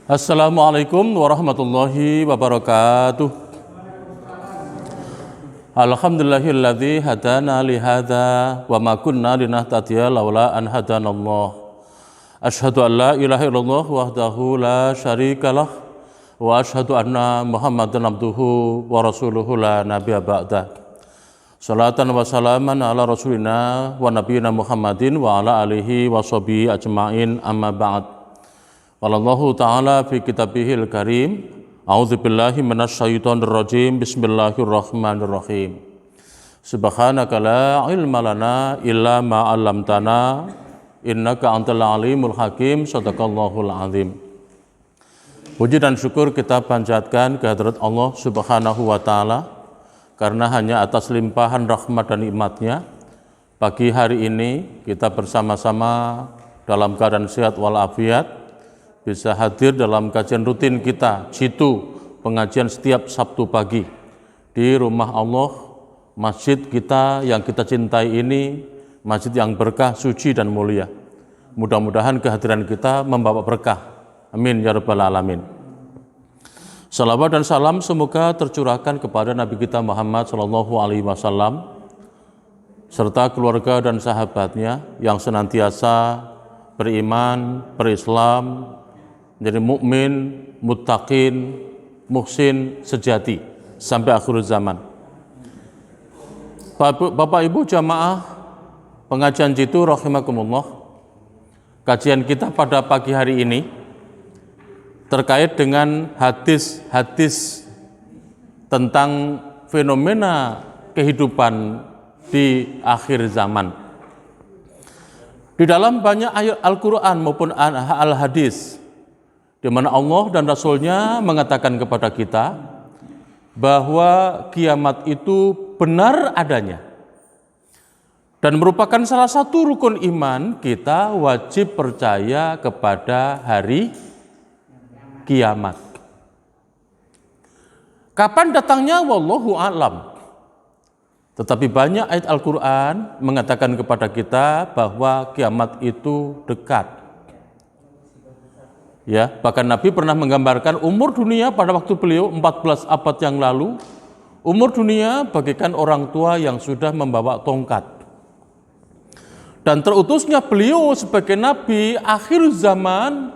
Assalamualaikum warahmatullahi wabarakatuh. Alhamdulillahilladzi hadana li hadza wa ma kunna linahtadiya laula an hadanallah. Asyhadu an la ilaha illallah wahdahu la syarikalah wa asyhadu anna Muhammadan abduhu wa rasuluhu la nabiyya ba'dah. Salatan wa salaman ala rasulina wa nabiyina Muhammadin wa ala alihi wa sahbihi ajmain amma ba'd. Wallahu ta'ala fi kitabihil karim. A'udzubillahi minasyaitonir rajim. Bismillahirrahmanirrahim. Subhanaka la ilma lana illa ma 'allamtana innaka antal alimul hakim. Shadaqallahul azim. Puji dan syukur kita panjatkan kehadirat Allah Subhanahu wa taala karena hanya atas limpahan rahmat dan nikmat-Nya pagi hari ini kita bersama-sama dalam keadaan sehat walafiat bisa hadir dalam kajian rutin kita, Jitu, pengajian setiap Sabtu pagi di rumah Allah, masjid kita yang kita cintai ini, masjid yang berkah, suci dan mulia. Mudah-mudahan kehadiran kita membawa berkah. Amin ya rabbal alamin. Salawat dan salam semoga tercurahkan kepada Nabi kita Muhammad SAW serta keluarga dan sahabatnya yang senantiasa beriman, berislam, menjadi mukmin, muttaqin, muhsin sejati sampai akhir zaman. Bapak Ibu jamaah pengajian Jitu rahimakumullah. Kajian kita pada pagi hari ini terkait dengan hadis-hadis tentang fenomena kehidupan di akhir zaman. Di dalam banyak ayat Al-Quran maupun al-hadis di mana Allah dan Rasul-Nya mengatakan kepada kita bahwa kiamat itu benar adanya dan merupakan salah satu rukun iman. Kita wajib percaya kepada hari kiamat. Kapan datangnya? Wallahu a'lam. Tetapi banyak ayat Al-Quran mengatakan kepada kita bahwa kiamat itu dekat. Ya, bahkan Nabi pernah menggambarkan umur dunia pada waktu beliau 14 abad yang lalu, umur dunia bagaikan orang tua yang sudah membawa tongkat. Dan terutusnya beliau sebagai Nabi akhir zaman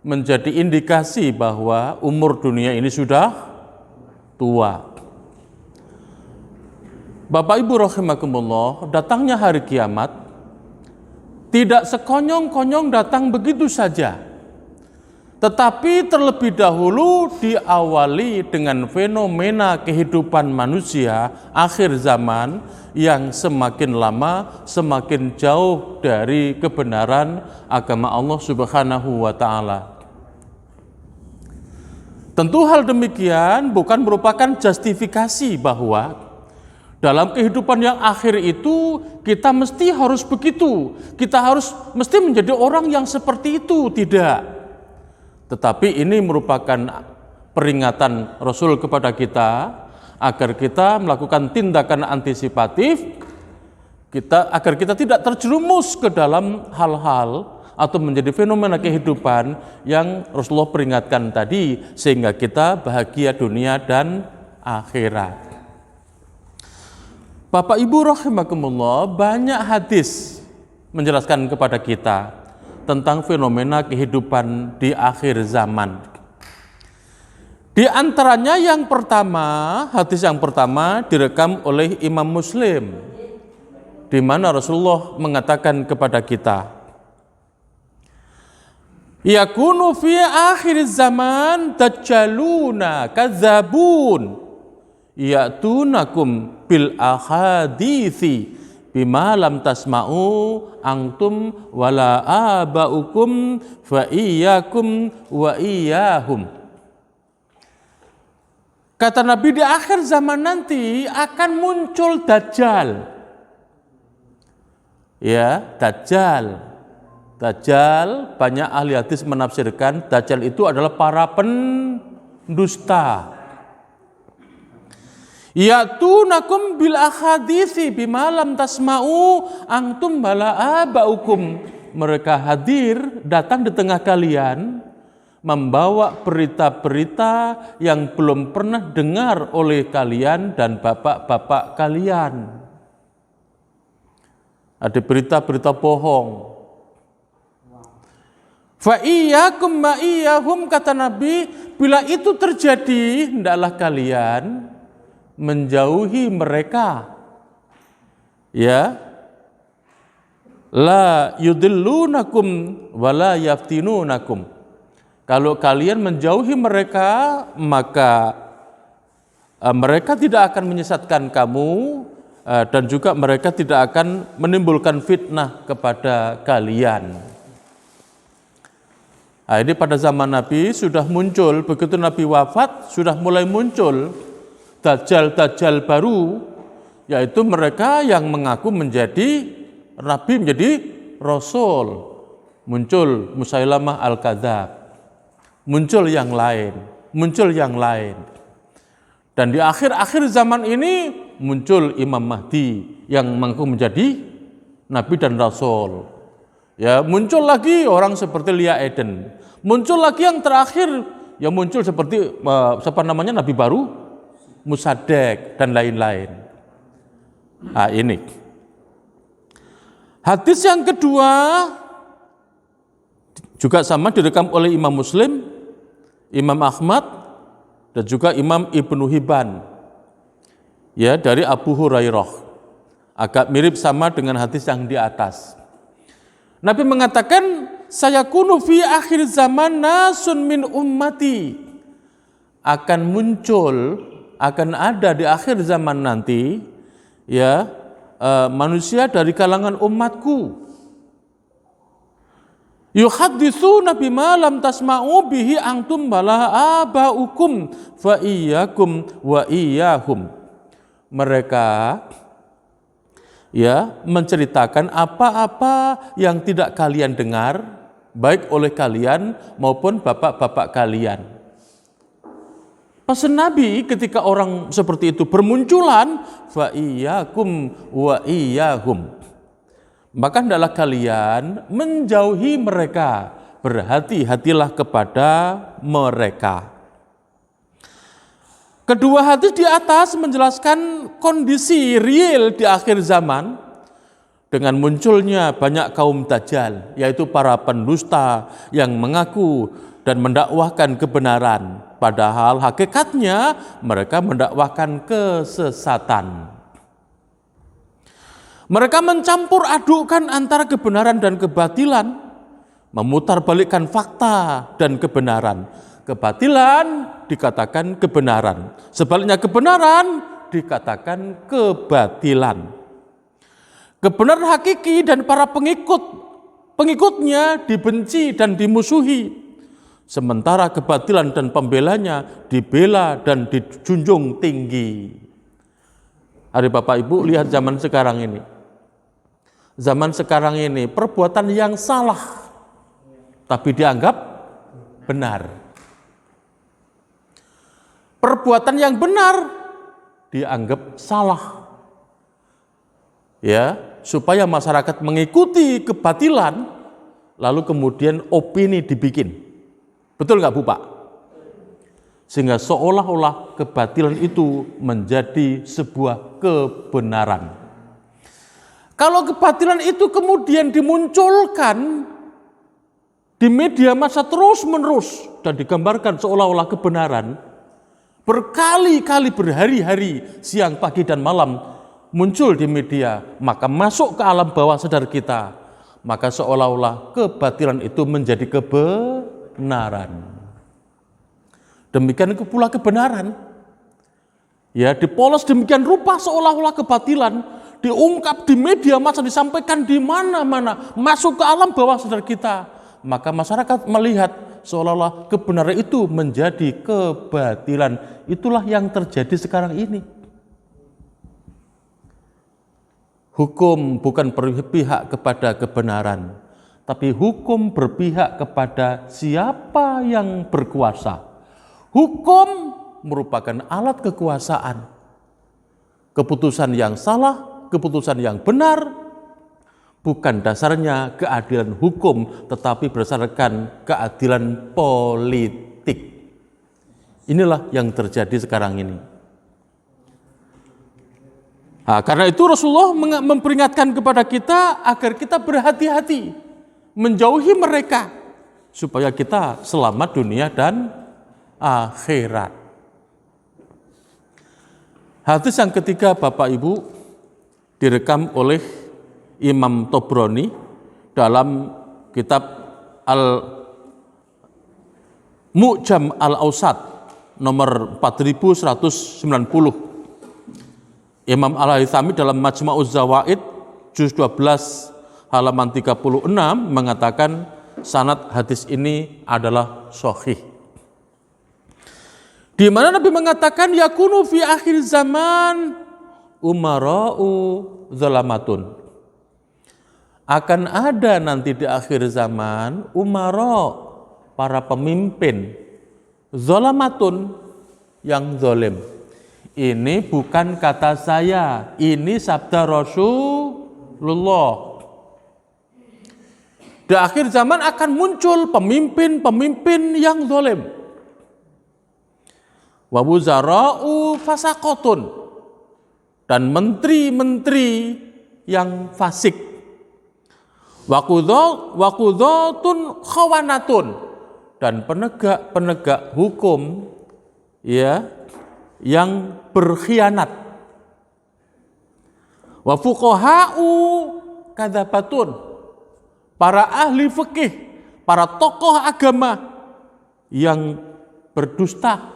menjadi indikasi bahwa umur dunia ini sudah tua. Bapak Ibu rahimakumullah, datangnya hari kiamat tidak sekonyong-konyong datang begitu saja. Tetapi terlebih dahulu diawali dengan fenomena kehidupan manusia akhir zaman yang semakin lama semakin jauh dari kebenaran agama Allah Subhanahu wa taala. Tentu hal demikian bukan merupakan justifikasi bahwa dalam kehidupan yang akhir itu kita mesti harus begitu, kita mesti menjadi orang yang seperti itu, tidak. Tetapi ini merupakan peringatan Rasul kepada kita agar kita melakukan tindakan antisipatif, agar kita tidak terjerumus ke dalam hal-hal atau menjadi fenomena kehidupan yang Rasulullah peringatkan tadi, sehingga kita bahagia dunia dan akhirat. Bapak Ibu rahimakumullah, banyak hadis menjelaskan kepada kita tentang fenomena kehidupan di akhir zaman. Di antaranya yang pertama, hadis yang pertama direkam oleh Imam Muslim, di mana Rasulullah mengatakan kepada kita, yakunu fi akhir zaman dajjaluna kadzabun ya'tunakum bil ahadithi bima lam tasma'u antum wala abaukum fa iyyakum wa iyyahum. Kata Nabi, di akhir zaman nanti akan muncul Dajjal. Ya, Dajjal. Dajjal, banyak ahli hadis menafsirkan Dajjal itu adalah para pendusta. Ya'tunakum bil ahaditsi bima lam tasma'u antum bala abaukum. Mereka hadir, datang di tengah kalian membawa berita-berita yang belum pernah dengar oleh kalian dan bapak-bapak kalian. Ada berita-berita bohong. Fa iyyakum ma iyyahum, kata Nabi, bila itu terjadi hendaklah kalian menjauhi mereka. Ya. La yudillunakum wala yaftinunakum. Kalau kalian menjauhi mereka, maka mereka tidak akan menyesatkan kamu dan juga mereka tidak akan menimbulkan fitnah kepada kalian. Nah, ini pada zaman Nabi sudah muncul, begitu Nabi wafat sudah mulai muncul dajjal-dajjal baru, yaitu mereka yang mengaku menjadi Nabi, menjadi Rasul. Muncul Musailamah Al-Kadzab, muncul yang lain. Dan di akhir-akhir zaman ini muncul Imam Mahdi yang mengaku menjadi Nabi dan Rasul. Ya, muncul lagi orang seperti Lia Eden. Muncul lagi yang terakhir, yang muncul seperti Nabi baru, Musaddiq dan lain-lain. Nah, ini. Hadis yang kedua juga sama direkam oleh Imam Muslim, Imam Ahmad, dan juga Imam Ibnu Hibban. Ya, dari Abu Hurairah. Agak mirip sama dengan hadis yang di atas. Nabi mengatakan, sayakunu fi akhir zaman nasun min ummati. Akan muncul, akan ada di akhir zaman nanti, ya, manusia dari kalangan umatku. Yuhadditsuna bima lam tasma'u bihi antum bala abaukum fa iyyakum wa iyyahum. Mereka ya menceritakan apa-apa yang tidak kalian dengar, baik oleh kalian maupun bapak-bapak kalian. Pesan Nabi ketika orang seperti itu bermunculan, fa iyyakum wa iyyahum. Maka hendaklah kalian menjauhi mereka, berhati-hatilah kepada mereka. Kedua hadis di atas menjelaskan kondisi real di akhir zaman dengan munculnya banyak kaum dajjal, yaitu para pendusta yang mengaku dan mendakwahkan kebenaran, padahal hakikatnya mereka mendakwahkan kesesatan. Mereka mencampur adukkan antara kebenaran dan kebatilan, memutarbalikkan fakta dan kebenaran. Kebatilan dikatakan kebenaran, sebaliknya kebenaran dikatakan kebatilan. Kebenaran hakiki dan para pengikutnya dibenci dan dimusuhi, sementara kebatilan dan pembelanya dibela dan dijunjung tinggi. Hari Bapak Ibu, lihat zaman sekarang ini. Zaman sekarang ini perbuatan yang salah tapi dianggap benar. Perbuatan yang benar dianggap salah. Ya, supaya masyarakat mengikuti kebatilan, lalu kemudian opini dibikin. Betul nggak Bu Pak? Sehingga seolah-olah kebatilan itu menjadi sebuah kebenaran. Kalau kebatilan itu kemudian dimunculkan di media massa terus-menerus dan digambarkan seolah-olah kebenaran, berkali-kali, berhari-hari, siang, pagi, dan malam muncul di media, maka masuk ke alam bawah sadar kita, maka seolah-olah kebatilan itu menjadi kebenaran. Demikian pula kebenaran. Ya, dipolos demikian rupa seolah-olah kebatilan diungkap di media massa, disampaikan di mana-mana, masuk ke alam bawah sadar kita. Maka masyarakat melihat seolah-olah kebenaran itu menjadi kebatilan. Itulah yang terjadi sekarang ini. Hukum bukan berpihak kepada kebenaran, tapi hukum berpihak kepada siapa yang berkuasa. Hukum merupakan alat kekuasaan. Keputusan yang salah, keputusan yang benar, bukan dasarnya keadilan hukum, tetapi berdasarkan keadilan politik. Inilah yang terjadi sekarang ini. Nah, karena itu Rasulullah memperingatkan kepada kita agar kita berhati-hati menjauhi mereka supaya kita selamat dunia dan akhirat. Hadis yang ketiga Bapak Ibu direkam oleh Imam Tobroni dalam kitab Al-Mu'jam Al-Awsat nomor 4190. Imam Al-Haythami dalam Majma'uz Zawaid juz 12 halaman 36 mengatakan sanad hadis ini adalah sahih. Di mana Nabi mengatakan yakunu fi akhir zaman umara'u zalamatun. Akan ada nanti di akhir zaman umara, para pemimpin, zalamatun, yang zalim. Ini bukan kata saya, ini sabda Rasulullah. Di akhir zaman akan muncul pemimpin-pemimpin yang zalim. Wa wuzara'u fasaqotun, dan menteri-menteri yang fasik. Wa qudhatun khawanatun, dan penegak-penegak hukum yang berkhianat. Wa fuqaha'u kadzabatun, para ahli fikih, para tokoh agama yang berdusta.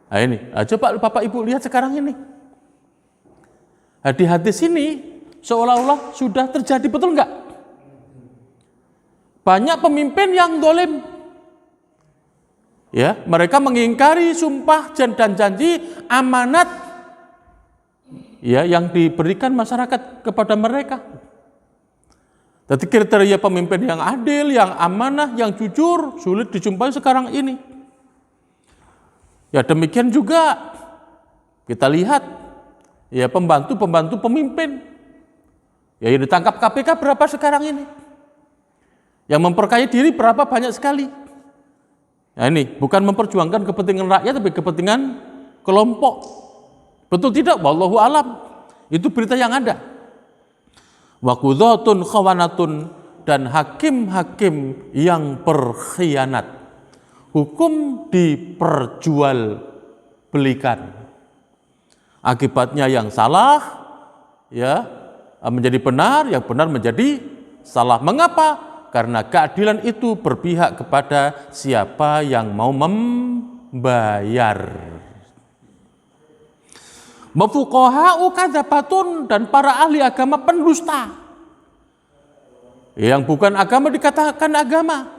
Nah ini, coba Bapak Ibu lihat sekarang ini. Di hadis ini seolah-olah sudah terjadi, betul enggak? Banyak pemimpin yang zalim. Ya, mereka mengingkari sumpah dan janji amanat yang diberikan masyarakat kepada mereka. Jadi kriteria pemimpin yang adil, yang amanah, yang jujur sulit dijumpai sekarang ini. Ya demikian juga kita lihat pembantu-pembantu pemimpin yang ditangkap KPK berapa sekarang ini? Yang memperkaya diri berapa banyak sekali? Nah ini bukan memperjuangkan kepentingan rakyat tapi kepentingan kelompok. Betul tidak? Wallahu alam. Itu berita yang ada. Wa qudhatun khawanatun, dan hakim-hakim yang berkhianat. Hukum diperjualbelikan. Akibatnya yang salah menjadi benar, yang benar menjadi salah. Mengapa? Karena keadilan itu berpihak kepada siapa yang mau membayar. Mafuqaha'u kadzabatun, dan para ahli agama pendusta. Yang bukan agama dikatakan agama,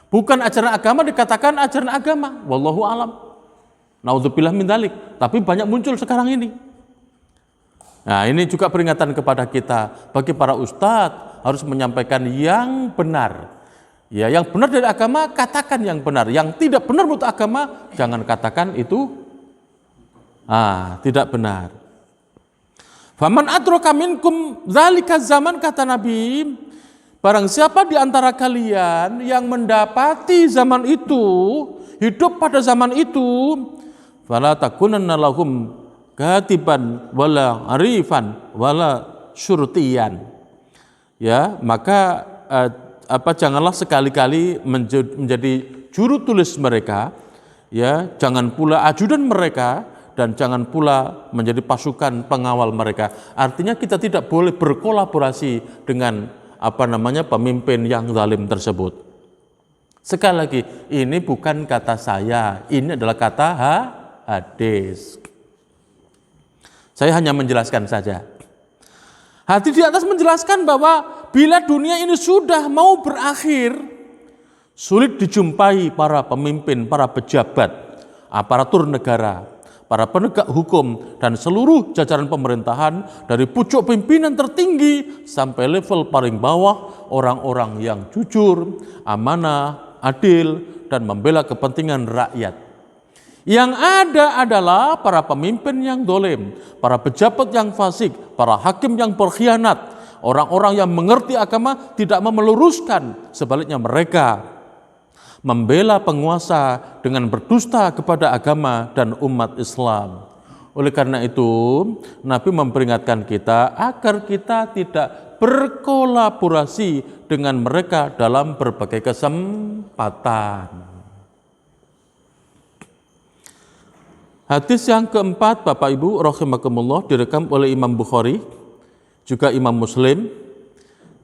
bukan ajaran agama dikatakan ajaran agama. Wallahu alam. Naudzubillah min dzalik. Tapi banyak muncul sekarang ini. Nah ini juga peringatan kepada kita, bagi para ustadz harus menyampaikan yang benar. Ya, yang benar dari agama katakan yang benar, yang tidak benar menurut agama jangan katakan itu tidak benar. Faman adraka minkum dzalika zaman, kata Nabi, barang siapa di antara kalian yang mendapati zaman itu, hidup pada zaman itu, fala takunanna lahum katiban wala arifan wala syurtiyan. Ya, maka janganlah sekali-kali menjadi juru tulis mereka, jangan pula ajudan mereka, dan jangan pula menjadi pasukan pengawal mereka. Artinya kita tidak boleh berkolaborasi dengan pemimpin yang zalim tersebut. Sekali lagi, ini bukan kata saya, ini adalah kata hadis. Saya hanya menjelaskan saja. Hadis di atas menjelaskan bahwa bila dunia ini sudah mau berakhir, sulit dijumpai para pemimpin, para pejabat, aparatur negara, para penegak hukum, dan seluruh jajaran pemerintahan dari pucuk pimpinan tertinggi sampai level paling bawah, orang-orang yang jujur, amanah, adil, dan membela kepentingan rakyat. Yang ada adalah para pemimpin yang zalim, para pejabat yang fasik, para hakim yang berkhianat, orang-orang yang mengerti agama tidak mau meluruskan, sebaliknya mereka membela penguasa dengan berdusta kepada agama dan umat Islam. Oleh karena itu, Nabi memperingatkan kita agar kita tidak berkolaborasi dengan mereka dalam berbagai kesempatan. Hadis yang keempat, Bapak Ibu rahimakumullah, direkam oleh Imam Bukhari, juga Imam Muslim,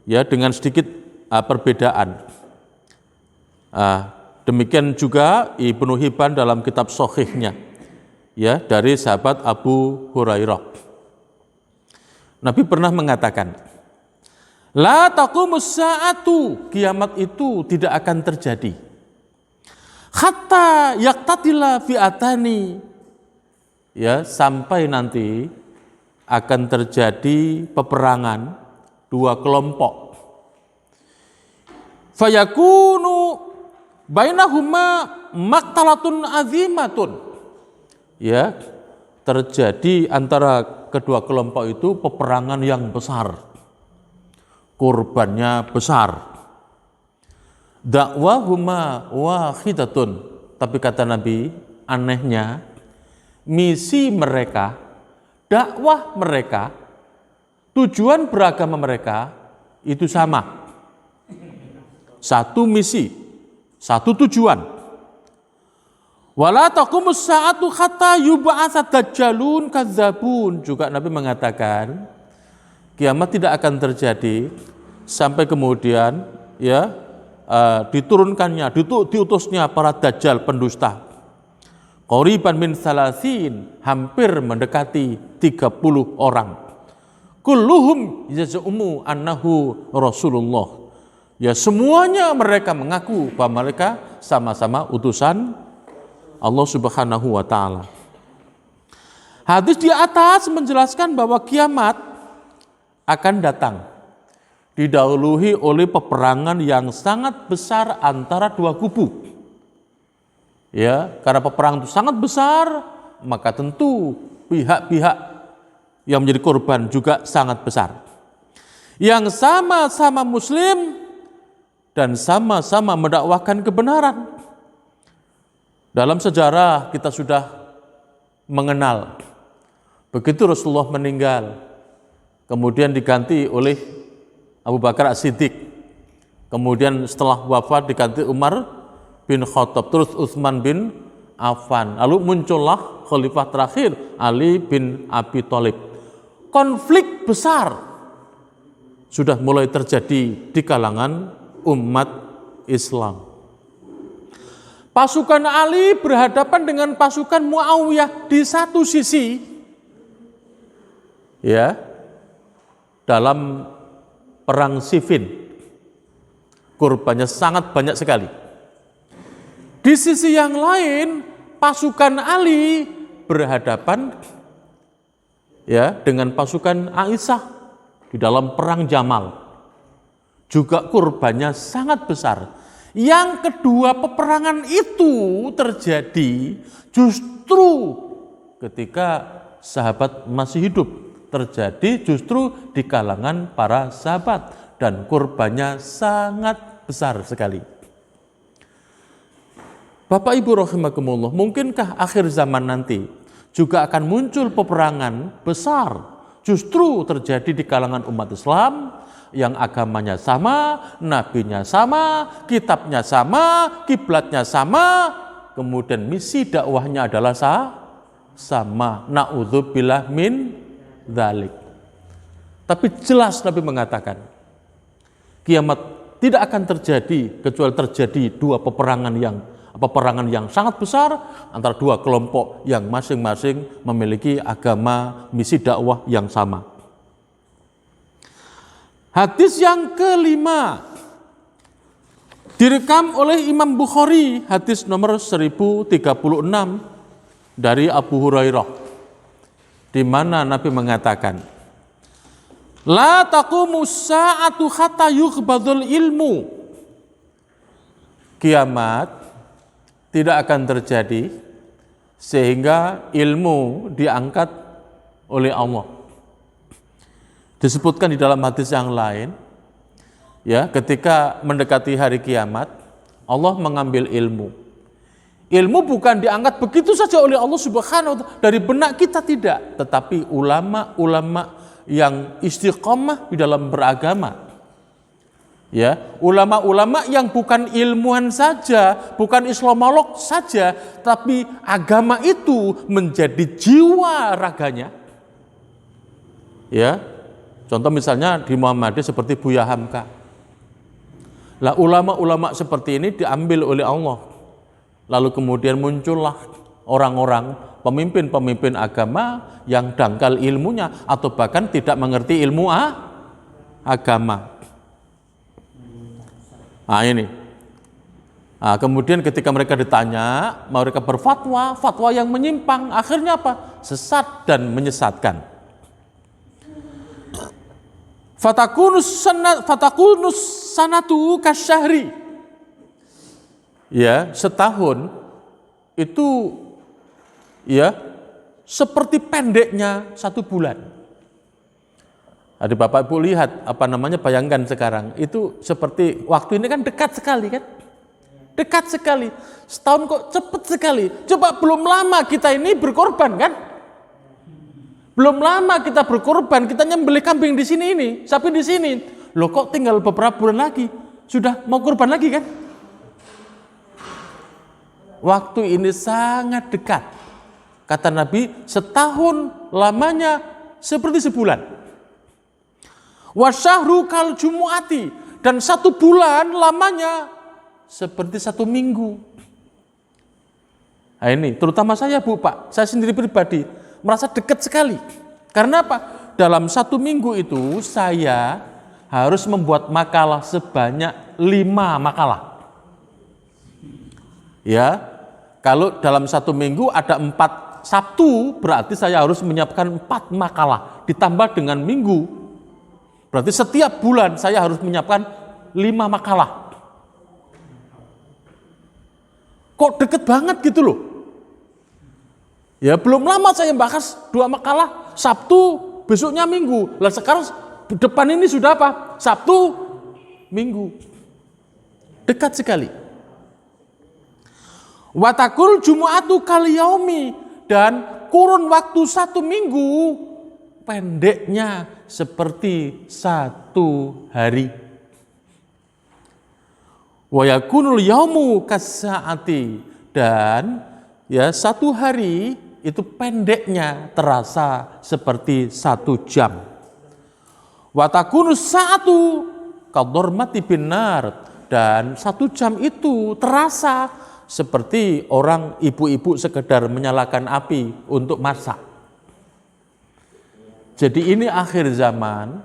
ya, dengan sedikit perbedaan. Demikian juga Ibnu Hibban dalam kitab Shahihnya, ya, dari sahabat Abu Hurairah. Nabi pernah mengatakan, la taqumus sa'atu, kiamat itu tidak akan terjadi hatta yaqtatila fi'atani, ya, sampai nanti akan terjadi peperangan dua kelompok. Fayakunu bainahuma maqtalatun azimatun, ya, terjadi antara kedua kelompok itu peperangan yang besar, korbannya besar. Dakwahuma wahidatun, tapi kata Nabi, anehnya misi mereka, dakwah mereka, tujuan beragama mereka itu sama. Satu misi, satu tujuan. Wala taqumus sa'atu hatta yub'atsa dajjalun kadzabun. Juga Nabi mengatakan, kiamat tidak akan terjadi sampai kemudian, ya, diturunkannya, diutusnya para dajjal pendusta. Qoriban min salasin, hampir mendekati 30 orang. Kulluhum yaz'umu annahu Rasulullah. Ya, semuanya mereka mengaku bahwa mereka sama-sama utusan Allah Subhanahu wa taala. Hadis di atas menjelaskan bahwa kiamat akan datang didahului oleh peperangan yang sangat besar antara dua kubu. Ya, karena peperangan itu sangat besar, maka tentu pihak-pihak yang menjadi korban juga sangat besar. Yang sama-sama muslim dan sama-sama mendakwahkan kebenaran. Dalam sejarah kita sudah mengenal, begitu Rasulullah meninggal, kemudian diganti oleh Abu Bakar As-Siddiq, kemudian setelah wafat diganti Umar bin Khattab, terus Utsman bin Affan, lalu muncullah khalifah terakhir Ali bin Abi Thalib. Konflik besar sudah mulai terjadi di kalangan umat Islam. Pasukan Ali berhadapan dengan pasukan Muawiyah di satu sisi, ya, dalam perang Siffin, korbannya sangat banyak sekali. Di sisi yang lain, pasukan Ali berhadapan, ya, dengan pasukan Aisyah di dalam perang Jamal. Juga korbannya sangat besar. Yang kedua peperangan itu terjadi justru ketika sahabat masih hidup. Terjadi justru di kalangan para sahabat dan korbannya sangat besar sekali. Bapak Ibu rahimakumullah, mungkinkah akhir zaman nanti juga akan muncul peperangan besar justru terjadi di kalangan umat Islam yang agamanya sama, nabinya sama, kitabnya sama, kiblatnya sama, kemudian misi dakwahnya adalah sama. Na'udzubillah min dzalik. Tapi jelas Nabi mengatakan, kiamat tidak akan terjadi kecuali terjadi dua peperangan yang sangat besar antara dua kelompok yang masing-masing memiliki agama, misi dakwah yang sama. Hadis yang kelima direkam oleh Imam Bukhari, hadis nomor 1036 dari Abu Hurairah, di mana Nabi mengatakan, la taqumus sa'atu hatta yuqbadul ilmu. Kiamat tidak akan terjadi sehingga ilmu diangkat oleh Allah. Disebutkan di dalam hadis yang lain, ya, ketika mendekati hari kiamat, Allah mengambil ilmu. Ilmu bukan diangkat begitu saja oleh Allah Subhanahu wa ta'ala dari benak kita, tidak, tetapi ulama-ulama yang istiqomah di dalam beragama. Ya, ulama-ulama yang bukan ilmuwan saja, bukan islamolog saja, tapi agama itu menjadi jiwa raganya. Ya, contoh misalnya di Muhammadiyah seperti Buya Hamka. Lah ulama-ulama seperti ini diambil oleh Allah. Lalu kemudian muncullah orang-orang pemimpin-pemimpin agama yang dangkal ilmunya atau bahkan tidak mengerti ilmu agama. Nah ini. Nah, kemudian ketika mereka ditanya, mereka berfatwa, fatwa yang menyimpang, akhirnya apa? Sesat dan menyesatkan. Fatakunus sanatu kasyahri. Ya, setahun itu ya seperti pendeknya 1 bulan. Ada Bapak Ibu lihat, bayangkan sekarang, itu seperti waktu ini kan dekat sekali kan? Dekat sekali. Setahun kok cepet sekali. Coba belum lama kita ini berkorban kan? Belum lama kita berkorban, kita nyembelih kambing di sini ini, sapi di sini. Loh kok tinggal beberapa bulan lagi, sudah mau korban lagi kan? Waktu ini sangat dekat. Kata Nabi, setahun lamanya seperti sebulan. Wasyahru kal jumu'ati, dan 1 bulan lamanya seperti 1 minggu. Nah ini terutama saya Bu Pak, saya sendiri pribadi merasa dekat sekali. Karena apa? Dalam 1 minggu itu saya harus membuat makalah sebanyak 5 makalah. Ya, kalau dalam 1 minggu ada 4 Sabtu, berarti saya harus menyiapkan 4 makalah ditambah dengan minggu. Berarti setiap bulan saya harus menyiapkan 5 makalah. Kok deket banget gitu loh. Ya belum lama saya bahas 2 makalah, Sabtu, besoknya Minggu. Lah sekarang depan ini sudah apa? Sabtu, Minggu. Dekat sekali. Watakul jumu'atu kal yaumi, dan kurun waktu 1 minggu pendeknya seperti 1 hari. Wa yakunul yaumu kasa'ati, dan ya 1 hari itu pendeknya terasa seperti 1 jam. Wa takunus sa'atu kadormati binar, dan 1 jam itu terasa seperti orang ibu-ibu sekedar menyalakan api untuk masak. Jadi ini akhir zaman,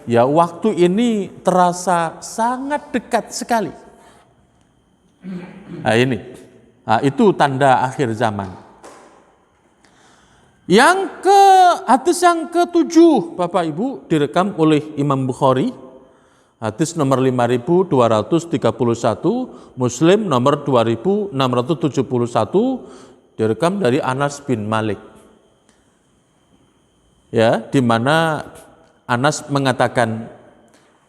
ya waktu ini terasa sangat dekat sekali. Nah ini, itu tanda akhir zaman. Hadis yang ke-7 Bapak Ibu direkam oleh Imam Bukhari, hadis nomor 5231, Muslim nomor 2671, direkam dari Anas bin Malik. Ya, di mana Anas mengatakan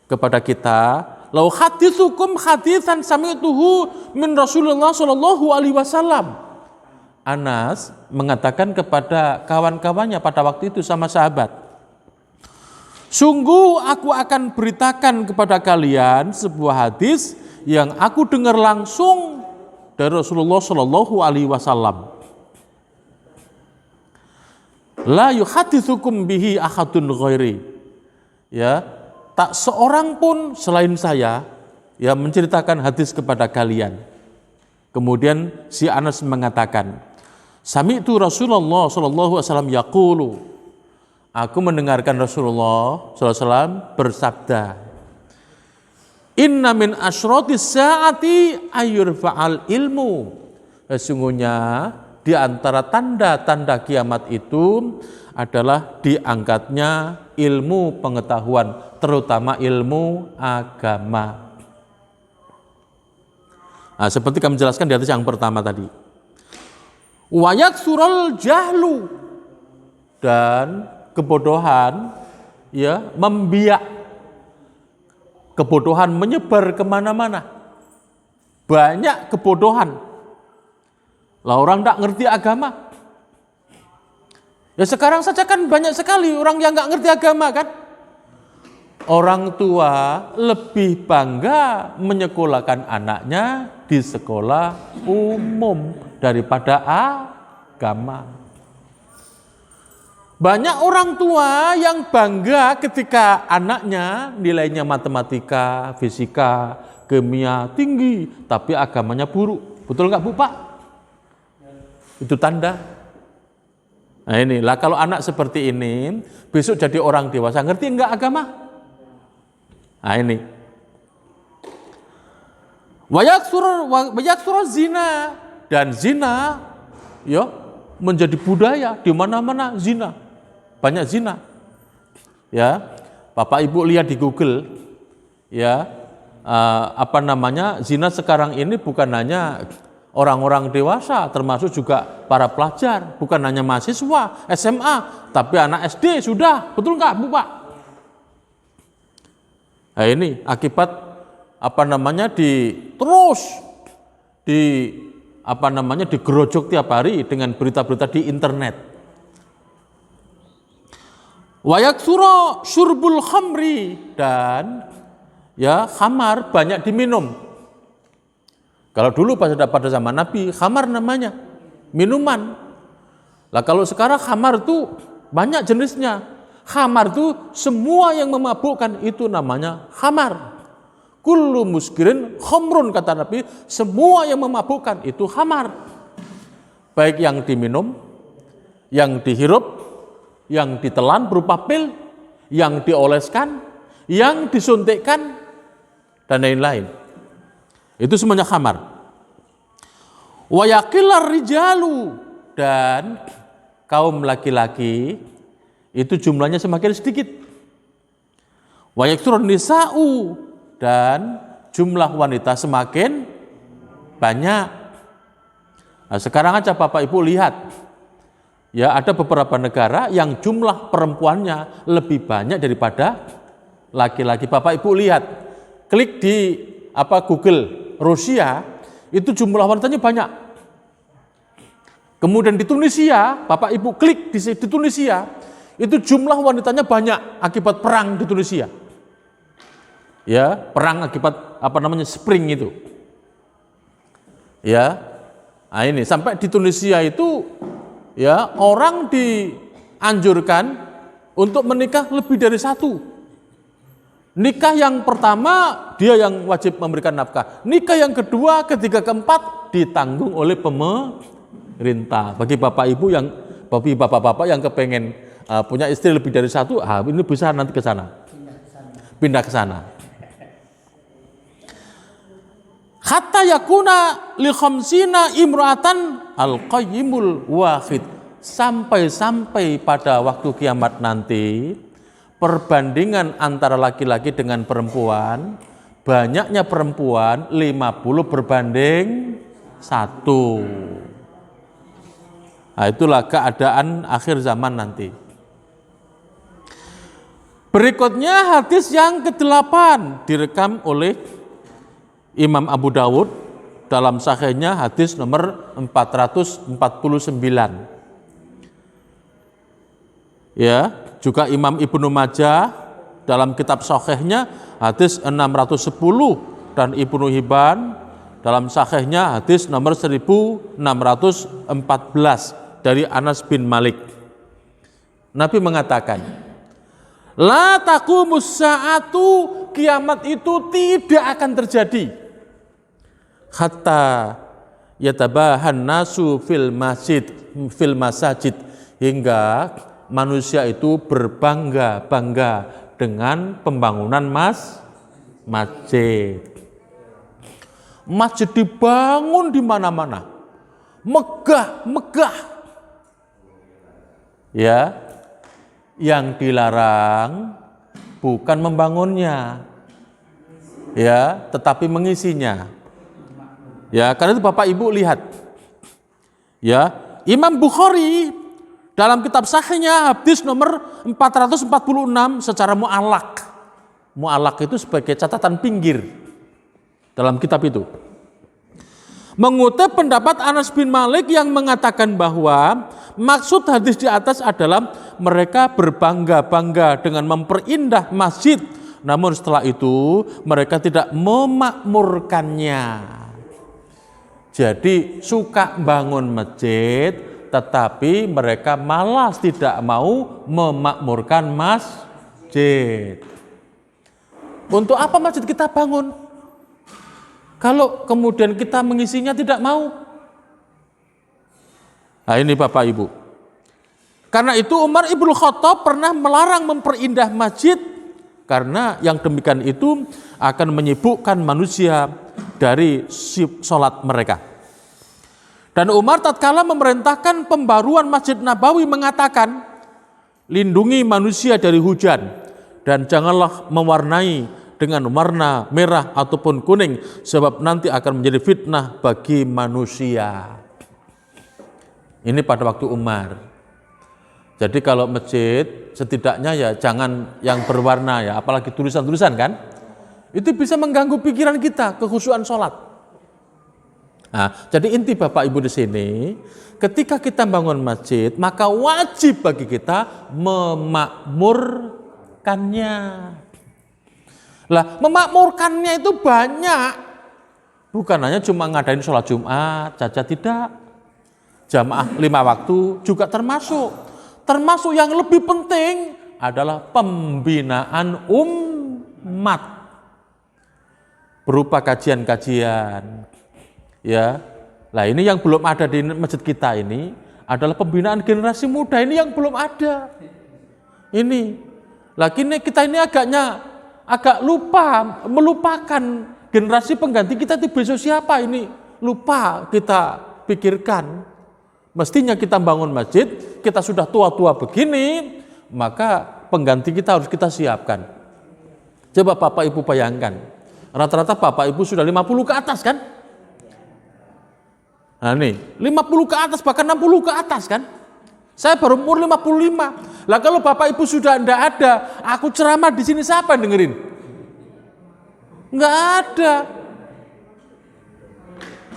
kepada kita, "Lau haditsukum haditsan sami'tuhu min Rasulullah sallallahu alaihi wasallam." Anas mengatakan kepada kawan-kawannya pada waktu itu sama sahabat, "Sungguh aku akan beritakan kepada kalian sebuah hadis yang aku dengar langsung dari Rasulullah sallallahu alaihi wasallam. La yuhaditsukum bihi ahadun ghairi." Ya, tak seorang pun selain saya yang menceritakan hadis kepada kalian. Kemudian si Anas mengatakan, "Sami'tu Rasulullah sallallahu alaihi wasallam yaqulu." Aku mendengarkan Rasulullah sallallahu alaihi wasallam bersabda, "Inna min asyratis saati ayyurfa'al ilmu." Sesungguhnya di antara tanda-tanda kiamat itu adalah diangkatnya ilmu pengetahuan, terutama ilmu agama. Nah, seperti kami jelaskan di atas yang pertama tadi. Wa yaksurul jahlu, dan kebodohan ya, membiak. Kebodohan menyebar kemana-mana. Banyak kebodohan. Lah orang tak ngerti agama. Ya sekarang saja kan banyak sekali orang yang nggak ngerti agama kan. Orang tua lebih bangga menyekolahkan anaknya di sekolah umum daripada agama. Banyak orang tua yang bangga ketika anaknya nilainya matematika, fisika, kimia tinggi, tapi agamanya buruk. Betul nggak Bu Pak? Itu tanda. Nah inilah kalau anak seperti ini, besok jadi orang dewasa, ngerti nggak agama? Nah ini. Wayaksur zina, dan zina ya menjadi budaya di mana-mana zina. Banyak zina. Ya. Bapak Ibu lihat di Google ya, zina sekarang ini bukan hanya orang-orang dewasa, termasuk juga para pelajar, bukan hanya mahasiswa SMA, tapi anak SD sudah. Betul nggak Bu Pak? Nah ini akibat digerojok tiap hari dengan berita-berita di internet. Wayaksura syurbul khamri, dan ya khamar banyak diminum. Kalau dulu pada zaman Nabi, khamar namanya minuman. Lah kalau sekarang khamar itu banyak jenisnya. Khamar itu semua yang memabukkan itu namanya khamar. Kullu muskirin khamrun, kata Nabi, semua yang memabukkan itu khamar. Baik yang diminum, yang dihirup, yang ditelan berupa pil, yang dioleskan, yang disuntikkan, dan lain-lain. Itu semuanya khamar. Wa yaqilar rijalu, dan kaum laki-laki itu jumlahnya semakin sedikit. Wa yaksurun nisa'u, dan jumlah wanita semakin banyak. Nah, sekarang aja Bapak Ibu lihat, ya ada beberapa negara yang jumlah perempuannya lebih banyak daripada laki-laki. Bapak Ibu lihat, klik di Google Rusia, itu jumlah wanitanya banyak. Kemudian di Tunisia, Bapak Ibu klik di Tunisia, itu jumlah wanitanya banyak akibat perang di Tunisia. Ya, perang akibat spring itu. Ya. Nah ini sampai di Tunisia itu ya orang dianjurkan untuk menikah lebih dari satu. Nikah yang pertama dia yang wajib memberikan nafkah. Nikah yang kedua, ketiga, keempat ditanggung oleh pemerintah. Bagi bapak-bapak yang kepengen punya istri lebih dari satu, ini bisa nanti ke sana. Pindah ke sana. Hatta yakuna li khamsina imra'atan al-qayyimul wahid. Sampai pada waktu kiamat nanti, perbandingan antara laki-laki dengan perempuan, banyaknya perempuan 50 berbanding 1. Nah, itulah keadaan akhir zaman nanti. Berikutnya hadis yang ke-8 direkam oleh Imam Abu Dawud dalam sahihnya, hadis nomor 449. Ya, juga Imam Ibnu Majah dalam kitab sahihnya hadis 610, dan Ibnu Hibban dalam sahihnya hadis nomor 1614 dari Anas bin Malik. Nabi mengatakan, la taqumus sa'atu, kiamat itu tidak akan terjadi hatta yatabahan nasu fil masajid, hingga manusia itu berbangga-bangga dengan pembangunan masjid. Masjid dibangun di mana-mana, megah. Ya, yang dilarang bukan membangunnya, ya, tetapi mengisinya. Ya, karena itu Bapak Ibu lihat, ya, Imam Bukhari Dalam kitab sahihnya hadis nomor 446 secara mu'allaq. Mu'allaq itu sebagai catatan pinggir dalam kitab itu. Mengutip pendapat Anas bin Malik yang mengatakan bahwa maksud hadis di atas adalah mereka berbangga-bangga dengan memperindah masjid, namun setelah itu mereka tidak memakmurkannya. Jadi suka bangun masjid, tetapi mereka malas tidak mau memakmurkan masjid. Untuk apa masjid kita bangun? Kalau kemudian kita mengisinya tidak mau. Nah ini Bapak Ibu. Karena itu Umar Ibnu Khattab pernah melarang memperindah masjid, karena yang demikian itu akan menyibukkan manusia dari sholat mereka. Dan Umar tatkala memerintahkan pembaruan Masjid Nabawi mengatakan, lindungi manusia dari hujan dan janganlah mewarnai dengan warna merah ataupun kuning, sebab nanti akan menjadi fitnah bagi manusia. Ini pada waktu Umar. Jadi kalau masjid setidaknya ya jangan yang berwarna ya, apalagi tulisan-tulisan kan, itu bisa mengganggu pikiran kita, kekhusyuan sholat. Nah, jadi inti Bapak Ibu di sini, ketika kita bangun masjid, maka wajib bagi kita memakmurkannya. Lah, memakmurkannya itu banyak. Bukan hanya cuma ngadain sholat Jumat saja, tidak. Jamaah 5 waktu juga termasuk. Termasuk yang lebih penting adalah pembinaan umat. Berupa kajian-kajian. Ya, lah ini yang belum ada di masjid kita ini adalah pembinaan generasi muda, ini yang belum ada. Ini, lagi ini kita ini agak melupakan generasi pengganti kita itu besok siapa ini, lupa kita pikirkan. Mestinya kita bangun masjid, kita sudah tua-tua begini, maka pengganti kita harus kita siapkan. Coba Bapak Ibu bayangkan, rata-rata Bapak Ibu sudah 50 ke atas kan? Nah nih, 50 ke atas, bahkan 60 ke atas kan? Saya baru umur 55. Lah kalau Bapak Ibu sudah enggak ada, aku ceramah di sini siapa yang dengerin? Enggak ada.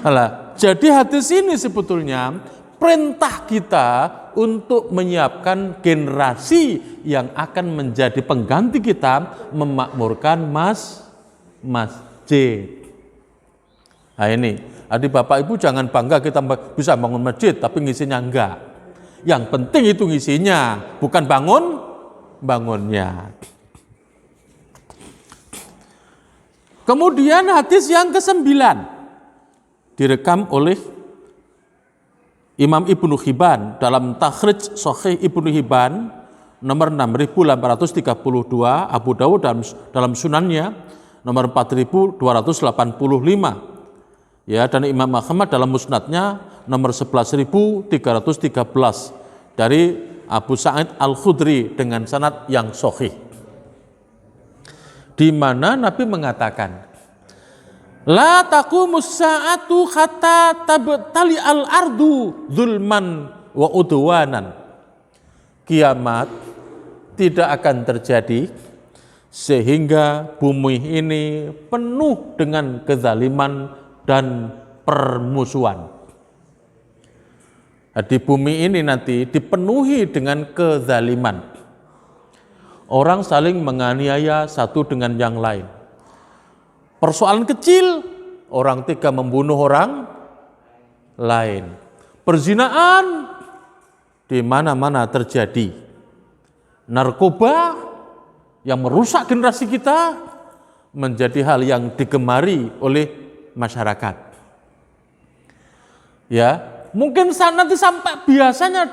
Alah, jadi hadis ini sebetulnya perintah kita untuk menyiapkan generasi yang akan menjadi pengganti kita memakmurkan masjid. Nah ini, adik Bapak Ibu jangan bangga kita bisa bangun masjid tapi ngisinya enggak. Yang penting itu ngisinya, bukan bangunnya. Kemudian hadis yang ke-9 direkam oleh Imam Ibnu Hibban dalam Takhrij Sahih Ibnu Hibban nomor 6832, Abu Dawud dalam sunannya nomor 4285. Ya, dan Imam Ahmad dalam musnadnya nomor 11.313 dari Abu Sa'id Al-Khudri dengan sanad yang sahih. Di mana Nabi mengatakan, la taqumus sa'atu hatta tabtali al-ardu zulman wa udwanan. Kiamat tidak akan terjadi sehingga bumi ini penuh dengan kezaliman dan permusuhan. Di bumi ini nanti dipenuhi dengan kezaliman. Orang saling menganiaya satu dengan yang lain. Persoalan kecil, orang tega membunuh orang lain. Perzinaan di mana-mana terjadi. Narkoba yang merusak generasi kita menjadi hal yang digemari oleh masyarakat. Ya, mungkin nanti sampai biasanya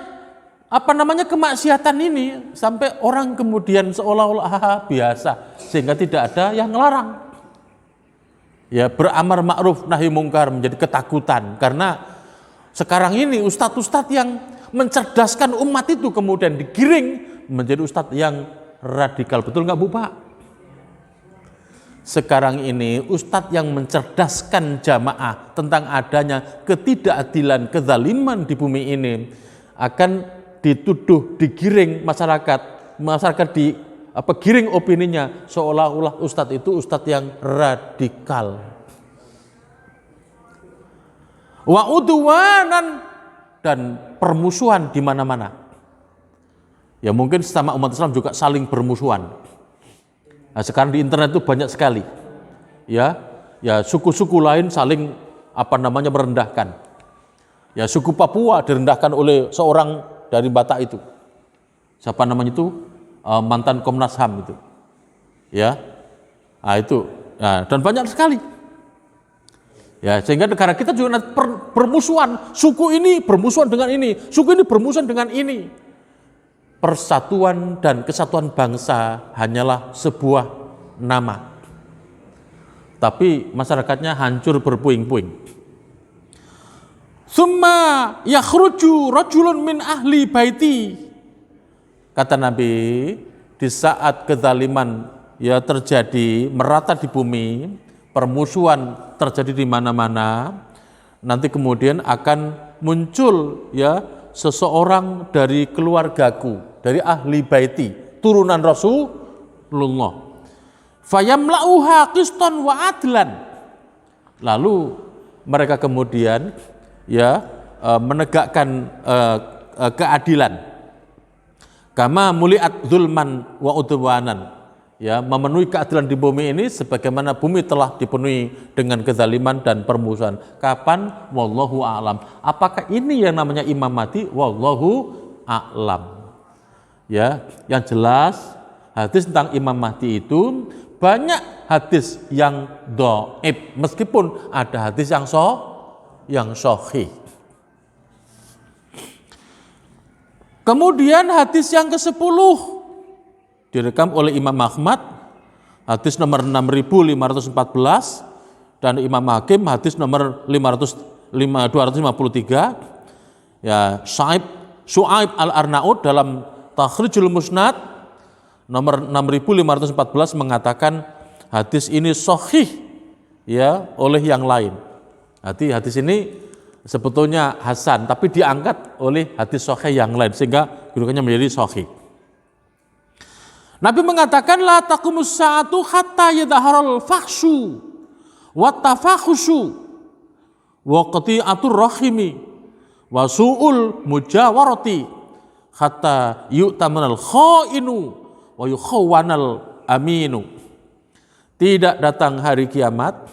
kemaksiatan ini sampai orang kemudian seolah-olah biasa sehingga tidak ada yang melarang. Ya, beramar ma'ruf nahi mungkar menjadi ketakutan karena sekarang ini ustadz-ustadz yang mencerdaskan umat itu kemudian digiring menjadi ustadz yang radikal. Betul nggak Bu Pak? Sekarang ini ustadz yang mencerdaskan jamaah tentang adanya ketidakadilan, kezaliman di bumi ini akan dituduh, digiring masyarakat giring opininya seolah-olah ustadz itu ustadz yang radikal. Wa udwanan, dan permusuhan di mana-mana. Ya mungkin sama umat Islam juga saling bermusuhan. Nah, sekarang di internet itu banyak sekali. Ya suku-suku lain saling merendahkan. Ya suku Papua direndahkan oleh seorang dari Batak itu. Siapa namanya itu? Mantan Komnas HAM itu. Ya. Nah, itu. Nah, dan banyak sekali. Ya, sehingga negara kita juga bermusuhan. Suku ini bermusuhan dengan ini, suku ini bermusuhan dengan ini. Persatuan dan kesatuan bangsa hanyalah sebuah nama. Tapi masyarakatnya hancur berpuing-puing. Summa yakhruju rajulun min ahli baiti. Kata Nabi, di saat kezaliman terjadi merata di bumi, permusuhan terjadi di mana-mana, nanti kemudian akan muncul seseorang dari keluargaku, dari ahli baiti, turunan Rasulullah. Fayamla'uha qistan wa adlan. Lalu mereka kemudian menegakkan keadilan. Kama muliat zulman wa udwanan. Memenuhi keadilan di bumi ini sebagaimana bumi telah dipenuhi dengan kezaliman dan permusuhan. Kapan? Wallahu a'lam. Apakah ini yang namanya Imam Mahdi? Wallahu a'lam. Yang jelas hadis tentang Imam Mahdi itu banyak hadis yang dhaif, meskipun ada hadis yang sahih. Kemudian hadis yang ke-10 direkam oleh Imam Ahmad, hadis nomor 6514, dan Imam Hakim hadis nomor 253. Syu'aib al-Arnaud dalam Takhrijul Musnad nomor 6514 mengatakan hadis ini sahih oleh yang lain. Hadis ini sebetulnya hasan, tapi diangkat oleh hadis sahih yang lain sehingga kedudukannya menjadi sahih. Nabi mengatakan la taqumus sa'atu hatta yadharal fakhshu wa tafakhushu wa qati'atur rahimi wa su'ul mujawarati hatta yu'tamanal kha'inu wa yukhawwanal aminu. Tidak datang hari kiamat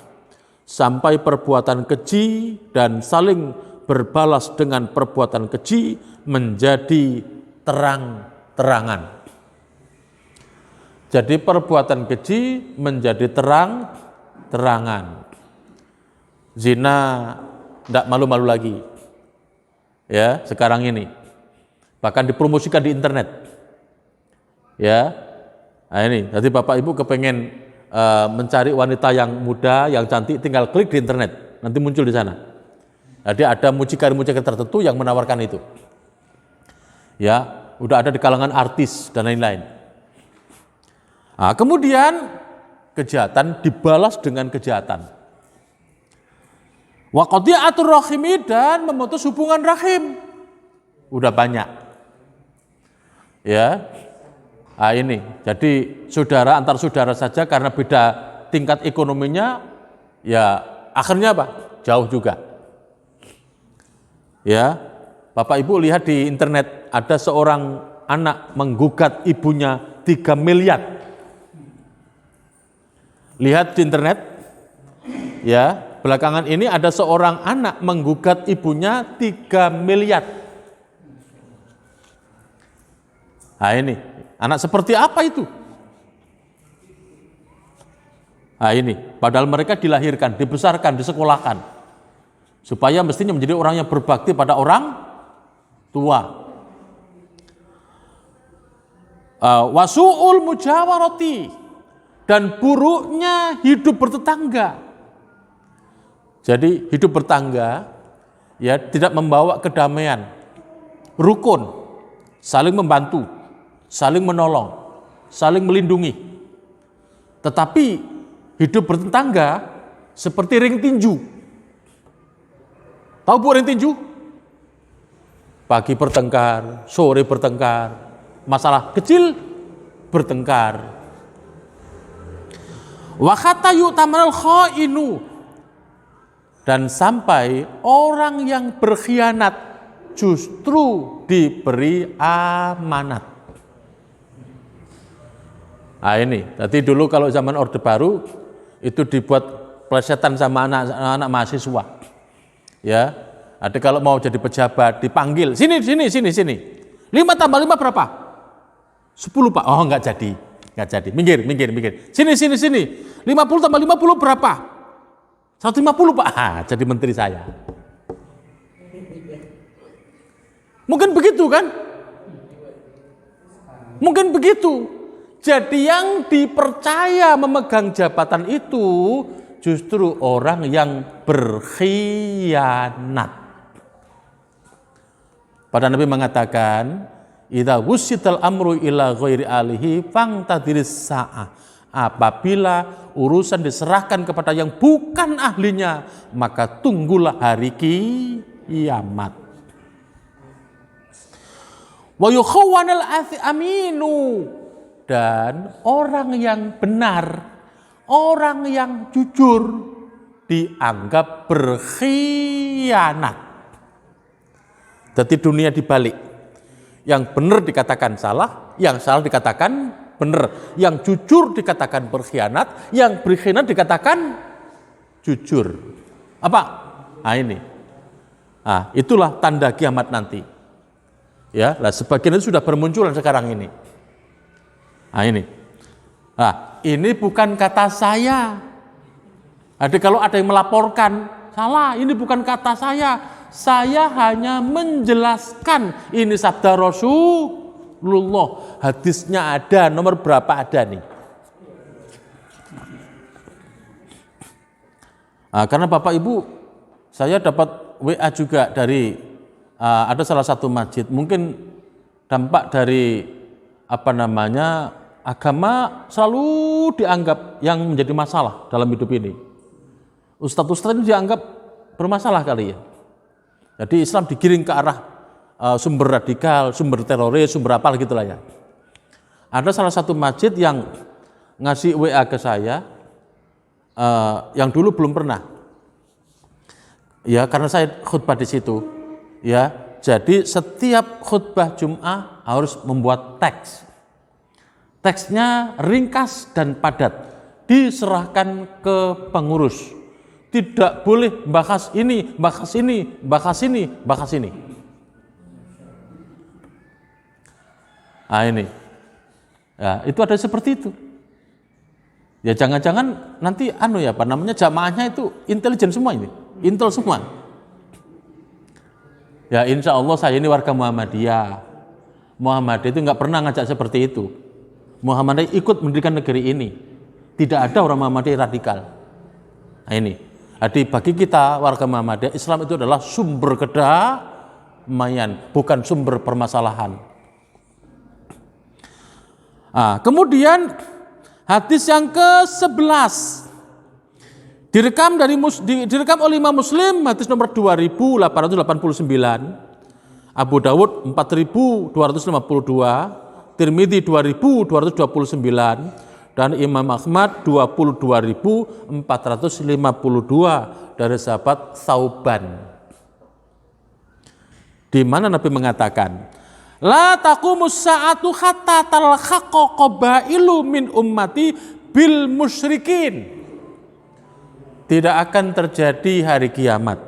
sampai perbuatan keji dan saling berbalas dengan perbuatan keji menjadi terang-terangan. Jadi perbuatan keji menjadi terang-terangan. Zina tidak malu-malu lagi. Sekarang ini. Bahkan dipromosikan di internet. Nah ini, jadi Bapak Ibu kepengen mencari wanita yang muda, yang cantik, tinggal klik di internet. Nanti muncul di sana. Jadi ada mucikari-mucikari tertentu yang menawarkan itu. Udah ada di kalangan artis dan lain-lain. Nah, kemudian kejahatan dibalas dengan kejahatan. Wa qati'atur rahimi, dan memutus hubungan rahim. Udah banyak. Nah, ini. Jadi saudara antar saudara saja karena beda tingkat ekonominya, akhirnya apa? Jauh juga. Bapak Ibu lihat di internet ada seorang anak menggugat ibunya 3 miliar. Lihat di internet, belakangan ini ada seorang anak menggugat ibunya 3 miliar. Nah ini, anak seperti apa itu? Nah ini, padahal mereka dilahirkan, dibesarkan, disekolahkan, supaya mestinya menjadi orang yang berbakti pada orang tua. Wasu'ul mujawarati, dan buruknya hidup bertetangga. Jadi hidup bertangga tidak membawa kedamaian, rukun, saling membantu, saling menolong, saling melindungi. Tetapi hidup bertetangga seperti ring tinju. Tahu Bu ring tinju? Pagi bertengkar, sore bertengkar, masalah kecil bertengkar. Wa hatta yu'tamanal khainu, dan sampai orang yang berkhianat justru diberi amanat. Nah ini, jadi dulu kalau zaman Orde Baru itu dibuat plesetan sama anak-anak mahasiswa. Ya, ada kalau mau jadi pejabat dipanggil, sini. 5 tambah 5 berapa? 10 Pak. Oh enggak jadi. Minggir. Sini. 50 tambah 50 berapa? 150 Pak. Jadi menteri saya. Mungkin begitu kan? Mungkin begitu. Jadi yang dipercaya memegang jabatan itu justru orang yang berkhianat. Pada Nabi mengatakan, idza wusital amru ila ghairi alihi fangtadiris sa'ah. Apabila urusan diserahkan kepada yang bukan ahlinya, maka tunggulah hari kiamat. Wa yukhawwanal aminu, dan orang yang benar, orang yang jujur dianggap berkhianat. Jadi dunia dibalik. Yang benar dikatakan salah, yang salah dikatakan benar. Yang jujur dikatakan berkhianat, yang berkhianat dikatakan jujur. Apa? Nah ini. Nah, itulah tanda kiamat nanti. Ya, lah sebagian itu sudah bermunculan sekarang ini. Nah ini. Nah, ini bukan kata saya. Ada kalau ada yang melaporkan, salah, ini bukan kata saya. Saya hanya menjelaskan, ini sabda Rasulullah. Hadisnya ada, nomor berapa ada nih. Nah, karena Bapak Ibu, saya dapat WA juga dari ada salah satu masjid. Mungkin dampak dari agama selalu dianggap yang menjadi masalah dalam hidup ini. Ustadz-ustadz ini dianggap bermasalah kali ya. Jadi Islam digiring ke arah sumber radikal, sumber teroris, sumber apa gitu lah ya. Ada salah satu masjid yang ngasih WA ke saya, yang dulu belum pernah. Ya, karena saya khutbah di situ. Ya, jadi setiap khutbah Jum'ah harus membuat teks. Teksnya ringkas dan padat, diserahkan ke pengurus. Tidak boleh bahas ini. Nah ini, ya, itu ada seperti itu. Ya jangan-jangan nanti jamaahnya itu intelijen semua ini, intel semua. Ya insya Allah saya ini warga Muhammadiyah. Muhammadiyah itu nggak pernah ngajak seperti itu. Muhammadiyah ikut mendirikan negeri ini. Tidak ada orang Muhammadiyah radikal. Nah ini, jadi bagi kita warga Muhammadiyah, Islam itu adalah sumber kedamaian, bukan sumber permasalahan. Nah, kemudian hadis yang ke-11 direkam oleh Imam Muslim, hadis nomor 2889, Abu Dawud 4252, Tirmidzi 2229, dan Imam Ahmad 22.452 dari sahabat Thauban. Di mana Nabi mengatakan, la taqumus sa'atu hatta talhaqqa qabailu min ummati bil musyrikin. Tidak akan terjadi hari kiamat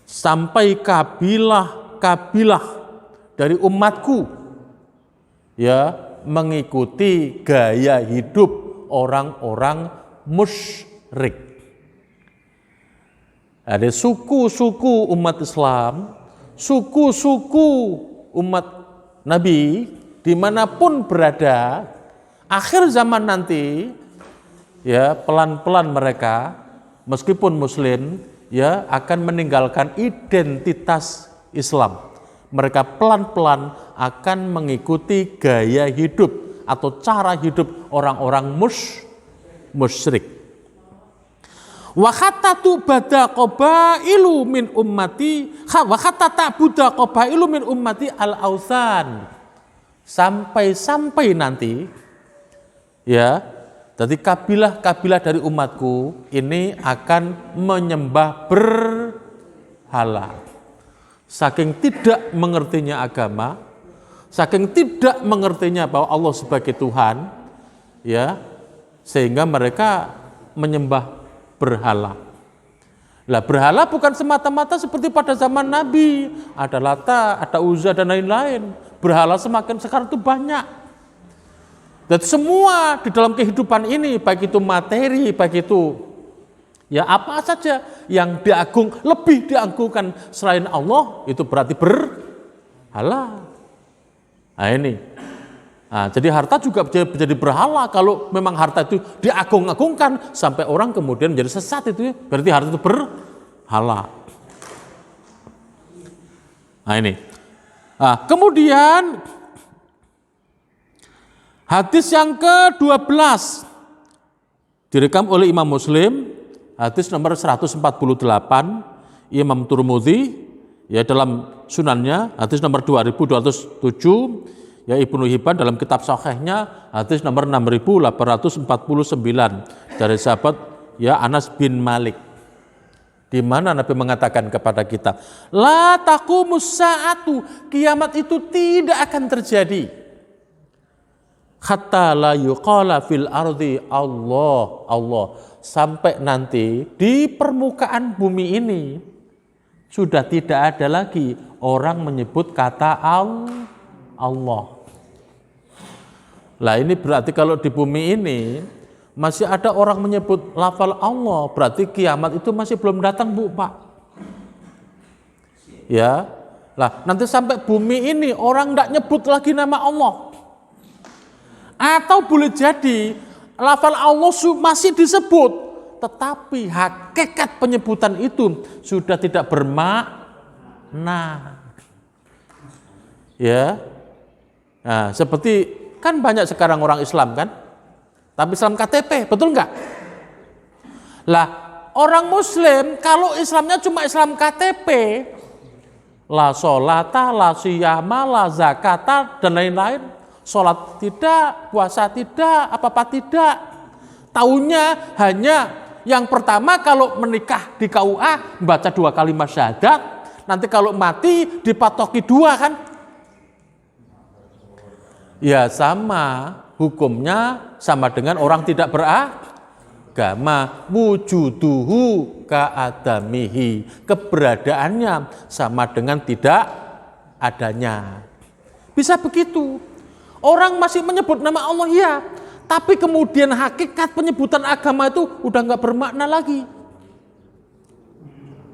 sampai kabilah-kabilah dari umatku ya mengikuti gaya hidup orang-orang musyrik. Ada suku-suku umat Islam, suku-suku umat Nabi dimanapun berada, akhir zaman nanti ya pelan-pelan mereka meskipun Muslim ya akan meninggalkan identitas Islam. Mereka pelan-pelan akan mengikuti gaya hidup atau cara hidup orang-orang musyrik. Wa khatatu bada qabailu min ummati wa khatata buda qabailu min ummati al-ausan. Sampai nanti ya, jadi kabilah-kabilah dari umatku ini akan menyembah berhala. Saking tidak mengertinya agama, saking tidak mengertinya bahwa Allah sebagai Tuhan, ya, sehingga mereka menyembah berhala. Lah berhala bukan semata-mata seperti pada zaman Nabi, ada Lata, ada Uzza dan lain-lain. Berhala semakin sekarang itu banyak. Dan semua di dalam kehidupan ini, baik itu materi, baik itu ya apa saja yang lebih diagungkan selain Allah, itu berarti berhala. Nah ini. Nah, jadi harta juga menjadi berhala kalau memang harta itu diagung-agungkan sampai orang kemudian menjadi sesat, itu ya, berarti harta itu berhala. Nah ini. Nah, kemudian hadis yang ke-12 direkam oleh Imam Muslim, hadis nomor 148, Imam Tirmidzi ya dalam sunannya, hadis nomor 2207, ya Ibnu Hibban dalam kitab Sahihnya hadis nomor 6849 dari sahabat ya Anas bin Malik, di mana Nabi mengatakan kepada kita, la taqumus saatu, kiamat itu tidak akan terjadi hatta la yuqala fil ardi Allah Allah, sampai nanti di permukaan bumi ini sudah tidak ada lagi orang menyebut kata Allah. Lah ini berarti kalau di bumi ini masih ada orang menyebut lafal Allah, berarti kiamat itu masih belum datang, Bu, Pak. Ya. Lah, nanti sampai bumi ini orang enggak nyebut lagi nama Allah. Atau boleh jadi lafal Allah masih disebut, tetapi hakikat penyebutan itu sudah tidak bermakna. Ya. Nah, seperti kan banyak sekarang orang Islam kan, tapi Islam KTP, betul enggak? Lah, orang Muslim kalau Islamnya cuma Islam KTP, la sholata, la siyama, la zakata, dan lain-lain, sholat tidak, puasa tidak, apa-apa tidak. Taunya hanya yang pertama kalau menikah di KUA membaca 2 kalimat syahadat, nanti kalau mati dipatoki 2 kan? Ya sama, hukumnya sama dengan orang tidak beragama, wujuduhu ka'adamihi, keberadaannya sama dengan tidak adanya. Bisa begitu. Orang masih menyebut nama Allah ya, tapi kemudian hakikat penyebutan agama itu udah nggak bermakna lagi.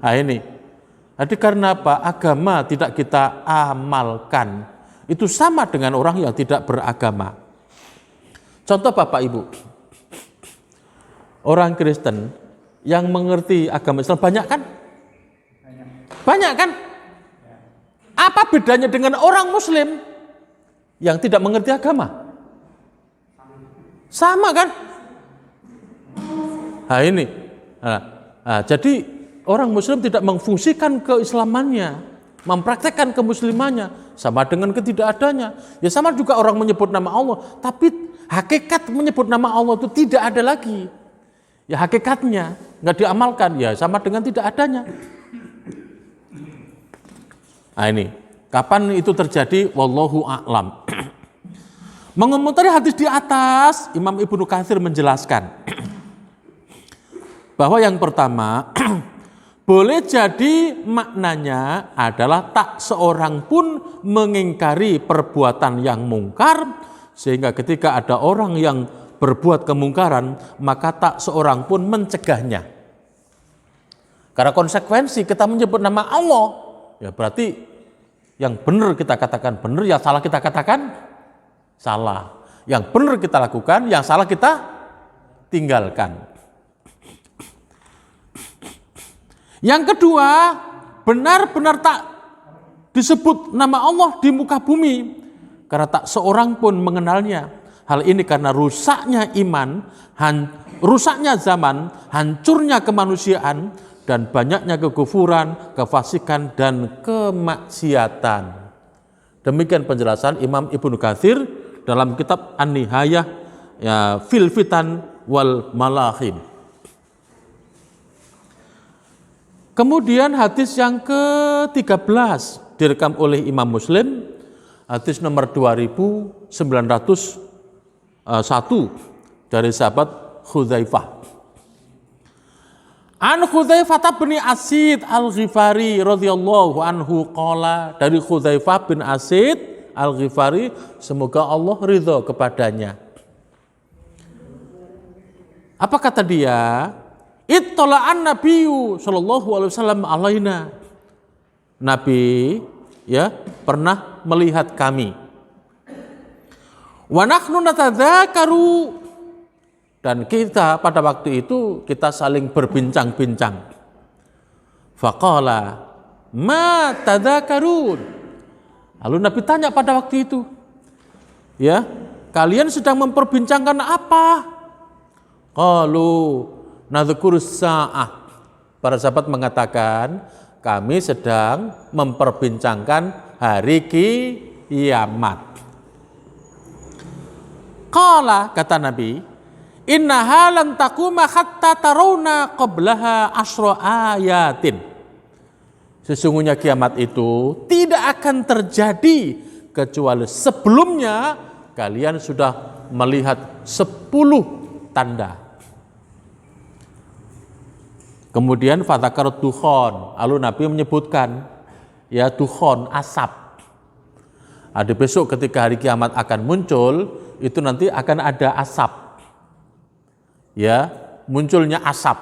Nah ini, jadi karena apa? Agama tidak kita amalkan, itu sama dengan orang yang tidak beragama. Contoh Bapak Ibu, orang Kristen yang mengerti agama Islam banyak kan? Banyak kan? Apa bedanya dengan orang Muslim yang tidak mengerti agama? Sama kan? Nah ini, jadi orang Muslim tidak memfungsikan keislamannya, mempraktekkan kemuslimannya, sama dengan ketidakadanya. Ya sama juga orang menyebut nama Allah, tapi hakikat menyebut nama Allah itu tidak ada lagi. Ya hakikatnya nggak diamalkan, ya sama dengan tidak adanya. Nah ini, kapan itu terjadi? Wallahu a'lam. Mengomentari hadis di atas, Imam Ibnu Katsir menjelaskan bahwa yang pertama, boleh jadi maknanya adalah tak seorang pun mengingkari perbuatan yang mungkar, sehingga ketika ada orang yang berbuat kemungkaran, maka tak seorang pun mencegahnya. Karena konsekuensi kita menyebut nama Allah, ya berarti yang benar kita katakan benar, yang salah kita katakan salah. Yang benar kita lakukan, yang salah kita tinggalkan. Yang kedua, benar-benar tak disebut nama Allah di muka bumi, karena tak seorang pun mengenalnya. Hal ini karena rusaknya iman, rusaknya zaman, hancurnya kemanusiaan, dan banyaknya kekufuran, kefasikan, dan kemaksiatan. Demikian penjelasan Imam Ibnu Katsir dalam kitab An-Nihayah ya, fil Fitan wal Malahim. Kemudian hadis yang ke-13 direkam oleh Imam Muslim, hadis nomor 2901 dari sahabat Hudzaifah. An Hudzaifah bin Asid Al-Ghifari radhiyallahu anhu qala, dari Hudzaifah bin Asid Al-Ghifari, semoga Allah ridho kepadanya. Apa kata dia? Ittala'an nabiyyu sallallahu alaihi wasallam alaina. Nabi ya pernah melihat kami. Wa nahnu natadzakaru, dan kita pada waktu itu kita saling berbincang-bincang. Faqala ma tadzakarun. Lalu Nabi tanya pada waktu itu, ya, kalian sedang memperbincangkan apa? Qalu nadzkurus sa'ah. Para sahabat mengatakan, kami sedang memperbincangkan hari kiamat. Qala, kata Nabi, innaha lan taquma hatta tarawna qablaha asyra ayatin. Sesungguhnya kiamat itu tidak akan terjadi kecuali sebelumnya kalian sudah melihat 10 tanda. Kemudian fadzakarat dukhon, lalu Nabi menyebutkan ya dukhon, asap. Ada besok ketika hari kiamat akan muncul, itu nanti akan ada asap. Ya, munculnya asap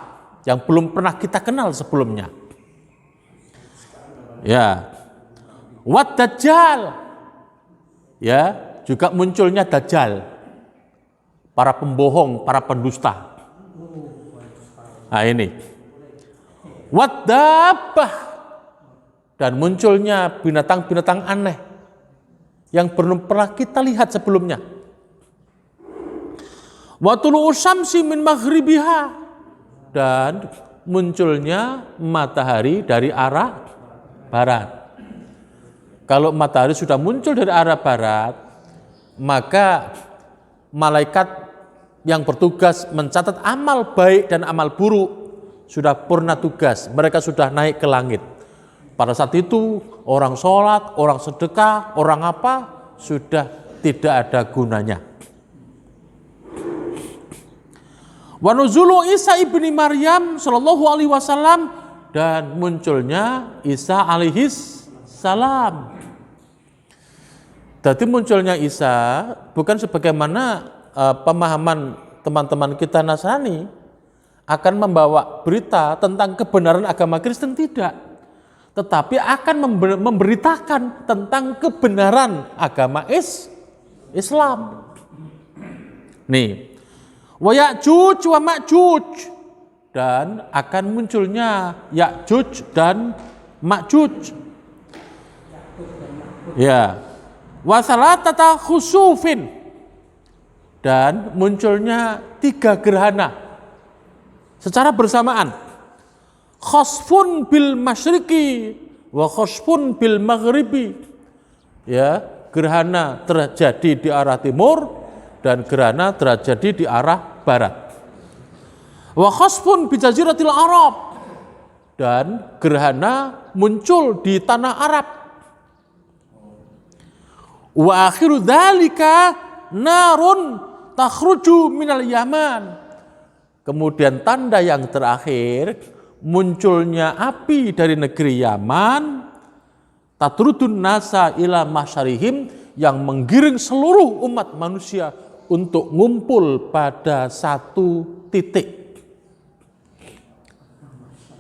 yang belum pernah kita kenal sebelumnya. Ya. Wad dajjal. Ya, juga munculnya dajjal. Para pembohong, para pendusta. Nah, ini. Wad dabbah, dan munculnya binatang-binatang aneh yang belum pernah kita lihat sebelumnya. Wa tulu'u syamsi min maghribiha, dan munculnya matahari dari arah barat. Kalau matahari sudah muncul dari arah barat, maka malaikat yang bertugas mencatat amal baik dan amal buruk sudah purna tugas, mereka sudah naik ke langit. Pada saat itu orang sholat, orang sedekah, orang apa sudah tidak ada gunanya. Wa nuzulu Isa ibni Maryam sallallahu alaihi wasallam, dan munculnya Isa alaihis salam. Jadi munculnya Isa bukan sebagaimana pemahaman teman-teman kita Nasrani akan membawa berita tentang kebenaran agama Kristen, tidak, tetapi akan memberitakan tentang kebenaran agama Islam. Nih, wa Ya'juj wa Ma'juj, dan akan munculnya Ya'juj dan Ma'juj. Ya, wa salatata khusufin, dan munculnya 3 gerhana secara bersamaan. Khasfun bil masyriqi wa khasfun bil maghribi. Ya, gerhana terjadi di arah timur dan gerhana terjadi di arah barat. Wa khasfun bi jaziratil Arab, dan gerhana muncul di tanah Arab. Wa akhiru dzalika narun takhruju minal Yaman. Kemudian tanda yang terakhir, munculnya api dari negeri Yaman, tatrudun nasa ila masyarihim, yang menggiring seluruh umat manusia untuk ngumpul pada satu titik.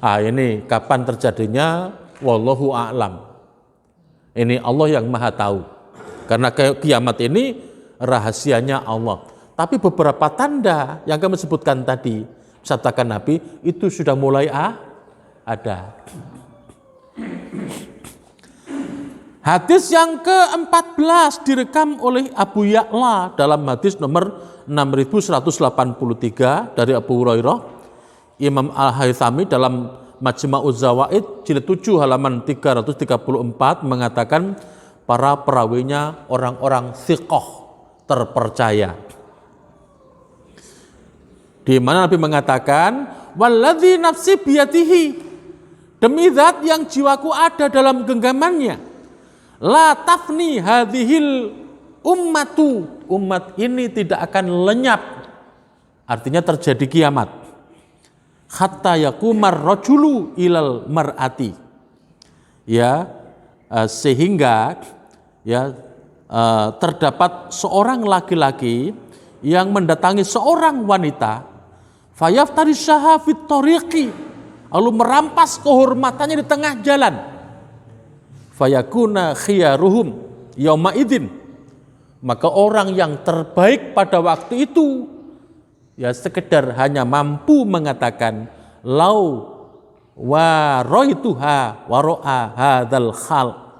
Ini kapan terjadinya? Wallahu a'lam. Ini Allah yang maha tahu. Karena kiamat ini rahasianya Allah. Tapi beberapa tanda yang kami sebutkan tadi, sabdakan Nabi, itu sudah mulai ada. Hadis yang ke-14 direkam oleh Abu Ya'la dalam hadis nomor 6183 dari Abu Hurairah. Imam Al-Haythami dalam Majma'uz Zawaid jilid 7 halaman 334 mengatakan para perawinya orang-orang thiqah, terpercaya. Di mana Nabi mengatakan, "Walladzi nafsi biyadihi," demi zat yang jiwaku ada dalam genggamannya, "la tafni hadhil ummatu," umat ini tidak akan lenyap, artinya terjadi kiamat, "hatta yakumar rajulu ilal mar'ati," ya, sehingga ya terdapat seorang laki-laki yang mendatangi seorang wanita, fayaftarishaha fit tariqi, lalu merampas kehormatannya di tengah jalan, fayakuna khiyaruhum yauma idzin, maka orang yang terbaik pada waktu itu ya sekedar hanya mampu mengatakan lau waroituha waro'a hadzal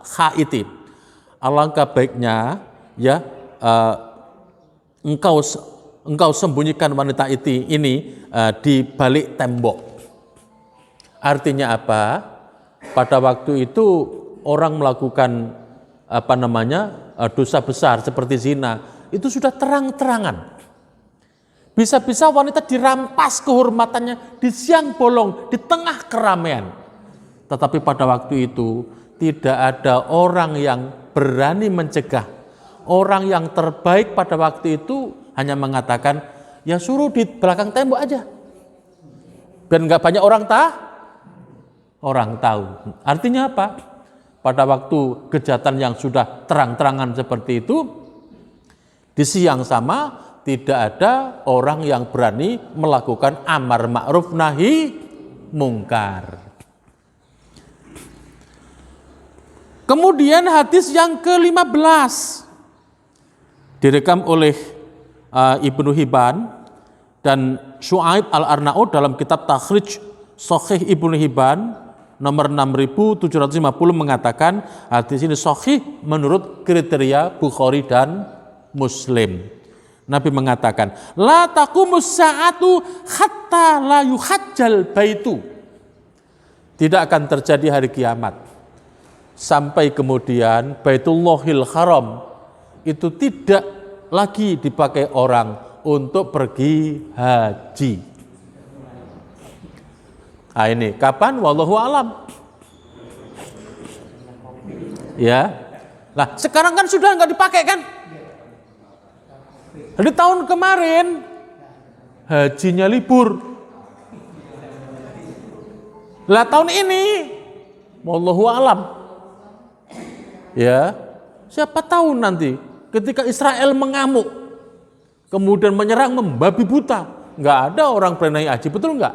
khaiti, alangkah baiknya ya engkau sembunyikan wanita ini di balik tembok. Artinya apa? Pada waktu itu orang melakukan dosa besar seperti zina itu sudah terang-terangan. Bisa-bisa wanita dirampas kehormatannya di siang bolong, di tengah keramaian. Tetapi pada waktu itu tidak ada orang yang berani mencegah. Orang yang terbaik pada waktu itu hanya mengatakan, ya suruh di belakang tembok aja, biar nggak banyak orang tahu. Artinya apa? Pada waktu kejahatan yang sudah terang-terangan seperti itu, di siang sama tidak ada orang yang berani melakukan amar ma'ruf nahi mungkar. Kemudian hadis yang ke-15 direkam oleh Ibnu Hibban dan Syu'aib Al-Arnaud dalam kitab Takhrij Sahih Ibnu Hibban nomor 6750 mengatakan hadis ini sahih menurut kriteria Bukhari dan Muslim. Nabi mengatakan, la taqumus sa'atu hatta la yuhajjal baitu. Tidak akan terjadi hari kiamat sampai kemudian Baitullahil Haram itu tidak lagi dipakai orang untuk pergi haji. Nah ini kapan? Wallahu alam. Ya. Nah sekarang kan sudah nggak dipakai kan? Jadi tahun kemarin hajinya libur. Lah tahun ini wallahu alam. Ya. Siapa tahu nanti ketika Israel mengamuk, kemudian menyerang membabi buta, nggak ada orang berani haji, betul nggak?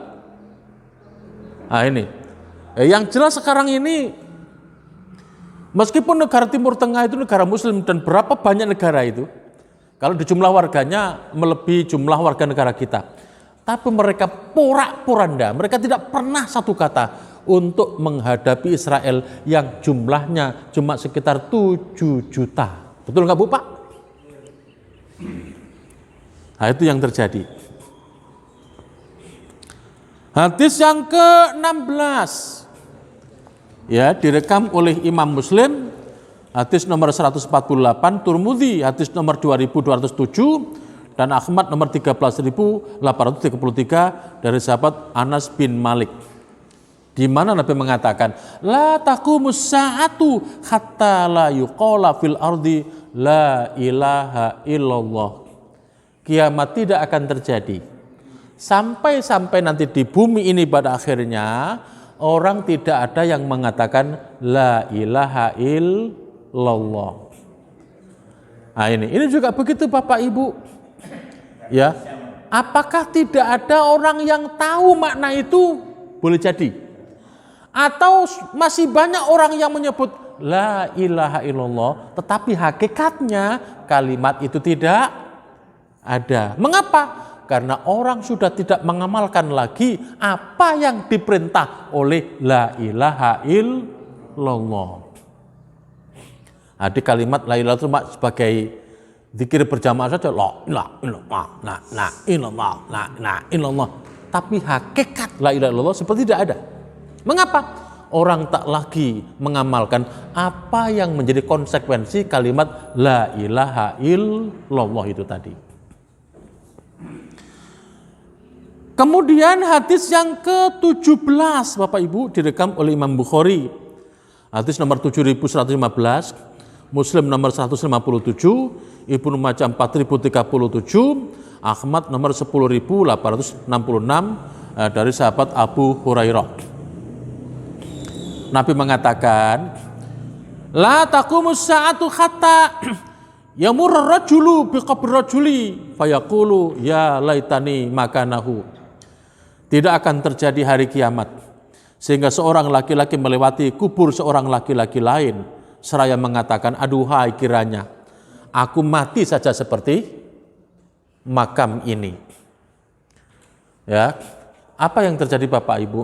Nah ini, yang jelas sekarang ini, meskipun negara Timur Tengah itu negara Muslim dan berapa banyak negara itu, kalau di jumlah warganya melebihi jumlah warga negara kita, tapi mereka porak-poranda, mereka tidak pernah satu kata untuk menghadapi Israel yang jumlahnya cuma sekitar 7 juta. Betul nggak Bu Pak? Nah itu yang terjadi. Hadis yang ke-16 ya direkam oleh Imam Muslim hadis nomor 148, Turmudi hadis nomor 2207 dan Ahmad nomor 13.833 dari sahabat Anas bin Malik. Di mana Nabi mengatakan, la taqumus sa'atu hatta la yuqala fil ardi la ilaha illallah. Kiamat tidak akan terjadi sampai nanti di bumi ini pada akhirnya orang tidak ada yang mengatakan la ilaha illallah. Nah ini juga begitu Bapak Ibu. Ya. Apakah tidak ada orang yang tahu makna itu? Boleh jadi. Atau masih banyak orang yang menyebut la ilaha illallah, tetapi hakikatnya kalimat itu tidak ada. Mengapa? Karena orang sudah tidak mengamalkan lagi apa yang diperintah oleh la ilaha illallah. Di kalimat la ilaha illallah sebagai zikir berjamaah saja, la ilaha illallah, la ilallah, la ilallah. Tapi hakikat la ilaha illallah seperti tidak ada. Mengapa? Orang tak lagi mengamalkan apa yang menjadi konsekuensi kalimat la ilaha illallah itu tadi. Kemudian hadis yang ke-17 Bapak Ibu direkam oleh Imam Bukhari. Hadis nomor 7115, Muslim nomor 157, Ibnu Majah 4037, Ahmad nomor 10866 dari sahabat Abu Hurairah. Nabi mengatakan, la taqumus sa'atu hatta yamur rajulu biqabri rajuli fayaqulu ya laitani makanahu. Tidak akan terjadi hari kiamat sehingga seorang laki-laki melewati kubur seorang laki-laki lain seraya mengatakan, aduhai kiranya aku mati saja seperti makam ini. Ya, apa yang terjadi Bapak Ibu?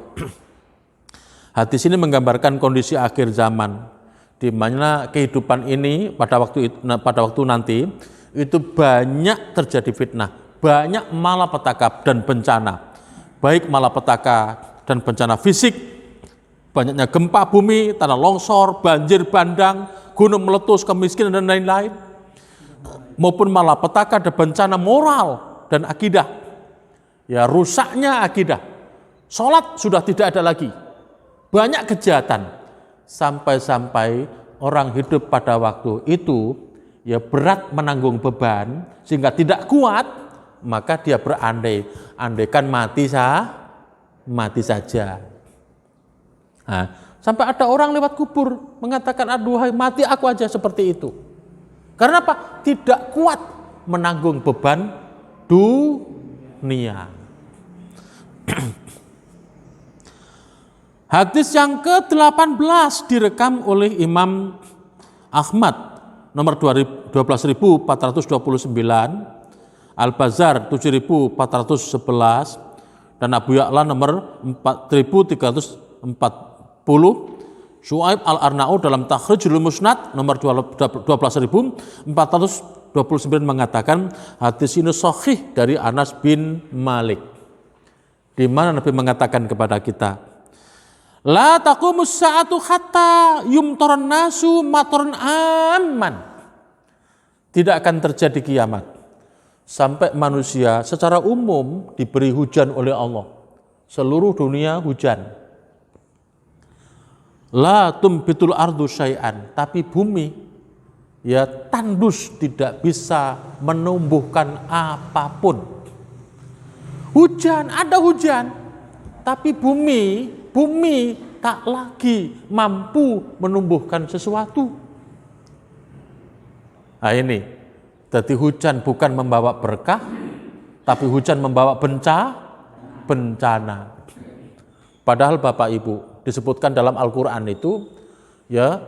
Hadis ini menggambarkan kondisi akhir zaman di mana kehidupan ini pada waktu nanti itu banyak terjadi fitnah, banyak malapetaka dan bencana. Baik malapetaka dan bencana fisik, banyaknya gempa bumi, tanah longsor, banjir bandang, gunung meletus, kemiskinan dan lain-lain, maupun malapetaka dan bencana moral dan akidah. Ya, rusaknya akidah. Sholat sudah tidak ada lagi. Banyak kejahatan. Sampai-sampai orang hidup pada waktu itu ya berat menanggung beban sehingga tidak kuat, maka dia andaikan mati saja. Nah, sampai ada orang lewat kubur mengatakan, aduhai mati aku aja seperti itu. Karena apa? Tidak kuat menanggung beban dunia. Hadis yang ke-18 direkam oleh Imam Ahmad nomor 12.429, Al-Bazar 7.411, dan Abu Ya'la nomor 4.340, Syu'aib Al-Arnaud dalam Takhrijul Musnad nomor 12.429 mengatakan hadis ini sahih dari Anas bin Malik, di mana Nabi mengatakan kepada kita, la taqumus sa'atu hatta yumtaran nasu mataran amman. Tidak akan terjadi kiamat sampai manusia secara umum diberi hujan oleh Allah. Seluruh dunia hujan. La tumbitul ardu syai'an, tapi bumi ya tandus, tidak bisa menumbuhkan apapun. Hujan, ada hujan, tapi bumi tak lagi mampu menumbuhkan sesuatu. Nah ini, jadi hujan bukan membawa berkah, tapi hujan membawa bencana. Padahal Bapak Ibu, disebutkan dalam Al-Quran itu, ya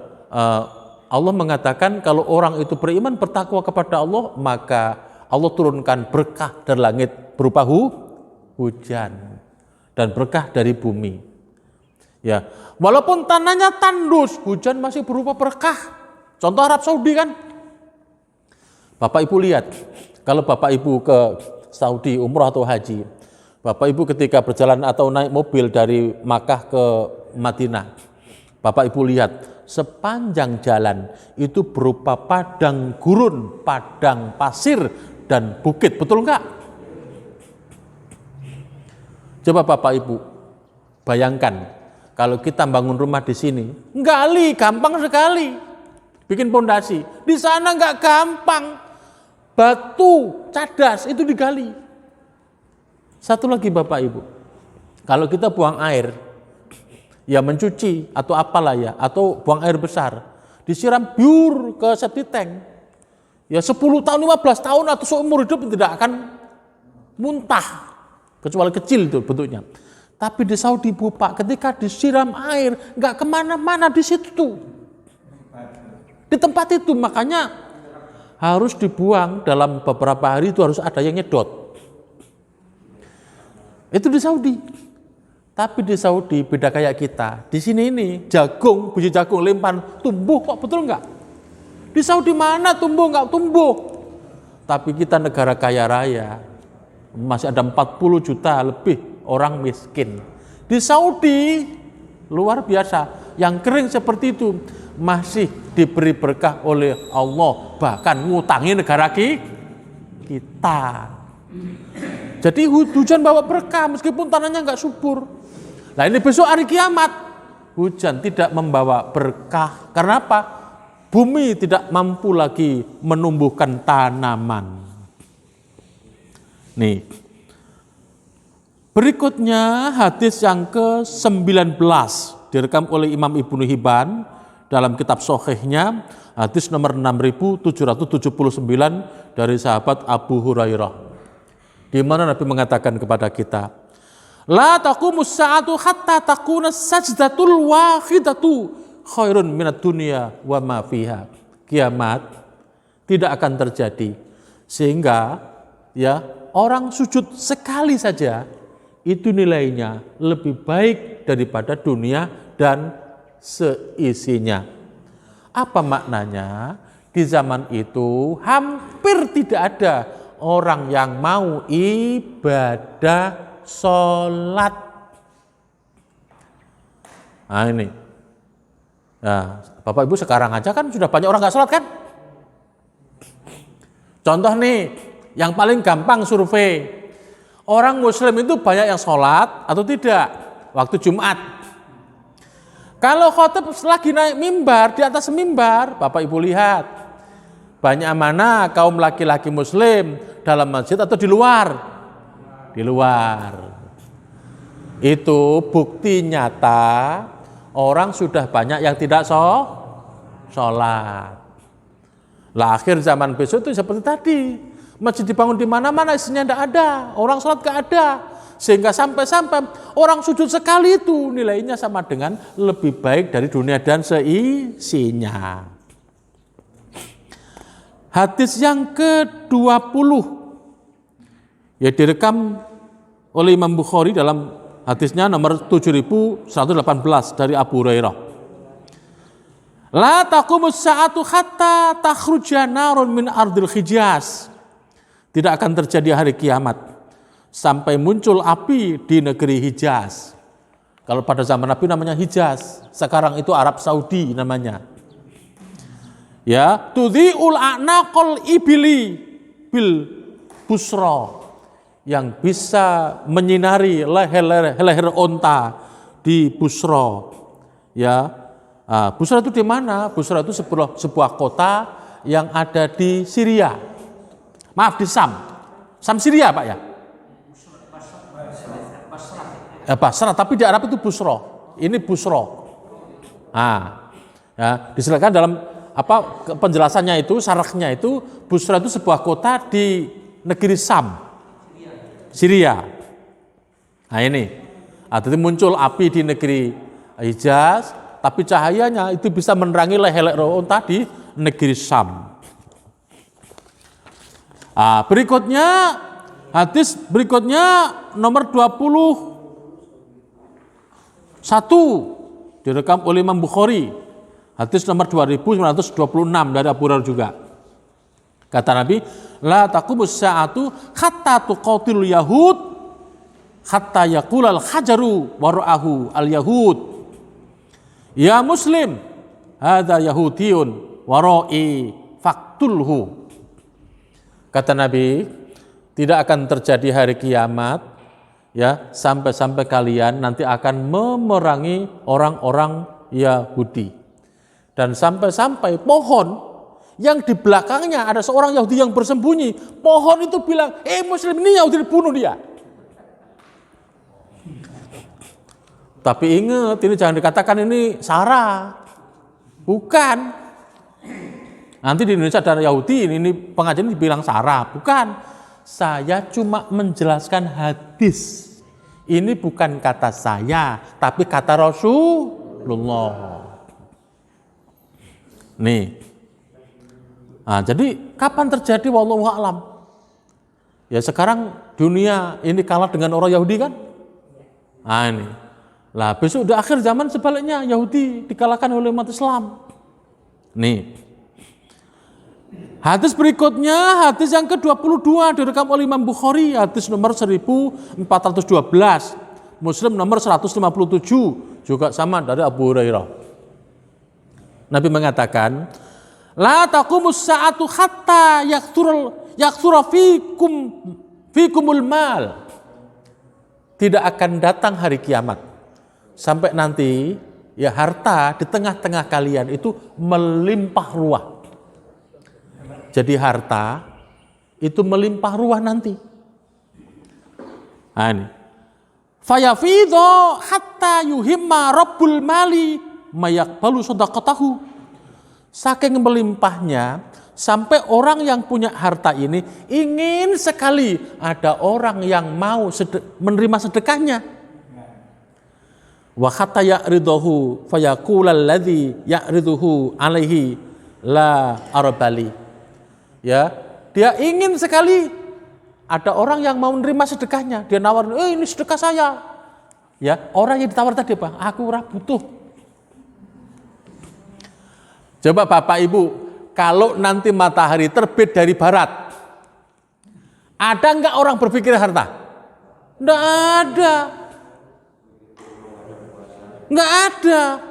Allah mengatakan kalau orang itu beriman bertakwa kepada Allah, maka Allah turunkan berkah dari langit berupa hujan dan berkah dari bumi. Ya, walaupun tanahnya tandus, hujan masih berupa berkah. Contoh Arab Saudi kan. Bapak Ibu lihat, kalau Bapak Ibu ke Saudi umrah atau haji, Bapak Ibu ketika berjalan atau naik mobil dari Makkah ke Madinah, Bapak Ibu lihat sepanjang jalan itu berupa padang gurun, padang pasir dan bukit, betul enggak? Coba Bapak Ibu bayangkan kalau kita bangun rumah di sini, gali gampang sekali, bikin pondasi. Di sana enggak gampang, batu cadas itu digali. Satu lagi Bapak Ibu, kalau kita buang air, ya mencuci atau apalah ya, atau buang air besar, disiram biur ke septic tank, ya 10 tahun, 15 tahun atau seumur hidup tidak akan muntah, kecuali kecil itu bentuknya. Tapi di Saudi Bapak, ketika disiram air, nggak kemana-mana di situ, di tempat itu, makanya harus dibuang dalam beberapa hari itu harus ada yang nyedot. Itu di Saudi. Tapi di Saudi beda kayak kita. Di sini ini jagung, biji jagung limpan tumbuh kok, betul nggak? Di Saudi mana tumbuh? Nggak tumbuh. Tapi kita negara kaya raya, masih ada 40 juta lebih orang miskin. Di Saudi luar biasa, yang kering seperti itu masih diberi berkah oleh Allah, bahkan ngutangi negara kita. Jadi hujan bawa berkah meskipun tanahnya nggak subur. Nah ini besok hari kiamat, hujan tidak membawa berkah. Karena apa? Bumi tidak mampu lagi menumbuhkan tanaman. Nih, berikutnya hadis yang ke-19 direkam oleh Imam Ibnu Hibban dalam kitab Sahihnya, hadis nomor 6779 dari sahabat Abu Hurairah, di mana Nabi mengatakan kepada kita, la taqumus sa'atu hatta takuna sajdatul wahidatu khairun minad dunya wa ma fiha. Kiamat tidak akan terjadi sehingga ya orang sujud sekali saja itu nilainya lebih baik daripada dunia dan seisinya. Apa maknanya? Di zaman itu hampir tidak ada orang yang mau ibadah sholat. Nah ini, nah, Bapak Ibu sekarang aja kan sudah banyak orang nggak sholat kan? Contoh nih, yang paling gampang survei, orang Muslim itu banyak yang sholat atau tidak waktu Jumat? Kalau khotib lagi naik mimbar, di atas mimbar, Bapak Ibu lihat, banyak mana kaum laki-laki Muslim dalam masjid atau di luar? Di luar. Itu bukti nyata orang sudah banyak yang tidak sholat. Lah akhir zaman besok itu seperti tadi, masjid dibangun di mana-mana isinya tidak ada, orang sholat tidak ada. Sehingga sampai-sampai orang sujud sekali itu nilainya sama dengan lebih baik dari dunia dan seisinya. Hadis yang ke-20 ya direkam oleh Imam Bukhari dalam hadisnya nomor 7118 dari Abu Hurairah. La taqumus sa'atu hatta takhruja narun min ardil Hijaz. Tidak akan terjadi hari kiamat sampai muncul api di negeri Hijaz. Kalau pada zaman Nabi namanya Hijaz, sekarang itu Arab Saudi namanya. Ya, tudhi'ul a'naqal ibili bil busra, yang bisa menyinari leher onta di Busra. Ya, Busra itu di mana? Busra itu sebuah kota yang ada di Syria. Maaf, di Sam. Sam Syria, Pak ya? Basra, tapi di Arab itu Busra. Ini Busra. Ya, disilakan dalam penjelasannya itu, syarahnya itu, Busra itu sebuah kota di negeri Sam, Syria. Nah ini, jadi muncul api di negeri Hijaz, tapi cahayanya itu bisa menerangi leher onta di negeri Sam. Berikutnya, hadis berikutnya nomor 21 direkam oleh Imam Bukhari, hadis nomor 2926 dari Abu Hurairah juga. Kata Nabi, la taqumus sa'atu hatta tuqatil yahud hatta yaqulal hajaru wara'ahu al yahud ya muslim hadza yahudiyun wara'i faktulhu. Kata Nabi, tidak akan terjadi hari kiamat ya sampai kalian nanti akan memerangi orang-orang Yahudi, dan sampai pohon yang di belakangnya ada seorang Yahudi yang bersembunyi, pohon itu bilang, Muslim ini Yahudi, dibunuh dia. Tapi ingat, ini jangan dikatakan ini sara, bukan. Nanti di Indonesia ada Yahudi, ini pengajian dibilang sara, bukan. Saya cuma menjelaskan hadis. Ini bukan kata saya, tapi kata Rasulullah. Nih. Jadi kapan terjadi? Wallahu a'lam. Ya sekarang dunia ini kalah dengan orang Yahudi kan? Ini. Lah besok udah akhir zaman sebaliknya, Yahudi dikalahkan oleh umat Islam. Nih. Hadis berikutnya, hadis yang ke-22 direkam oleh Imam Bukhari, hadis nomor 1412, Muslim nomor 157, juga sama dari Abu Hurairah. Nabi mengatakan, la taqumus sa'atu hatta yaktsura fikumul mal. Tidak akan datang hari kiamat sampai nanti ya harta di tengah-tengah kalian itu melimpah ruah. Jadi harta itu melimpah ruah nanti. Nah ini. Fayafidho hatta yuhimma rabbul mali mayakbalu shadaqatahu. Saking melimpahnya sampai orang yang punya harta ini ingin sekali ada orang yang mau menerima sedekahnya. Wa hatta ya'ridahu fayaqulal ladzi ya'riduhu alaihi la arbali. Ya, dia ingin sekali ada orang yang mau menerima sedekahnya. Dia nawarin, ini sedekah saya. Ya, orang yang ditawar tadi apa? Aku ora butuh. Coba Bapak Ibu, kalau nanti matahari terbit dari barat, ada enggak orang berpikir harta? Enggak ada. Enggak ada.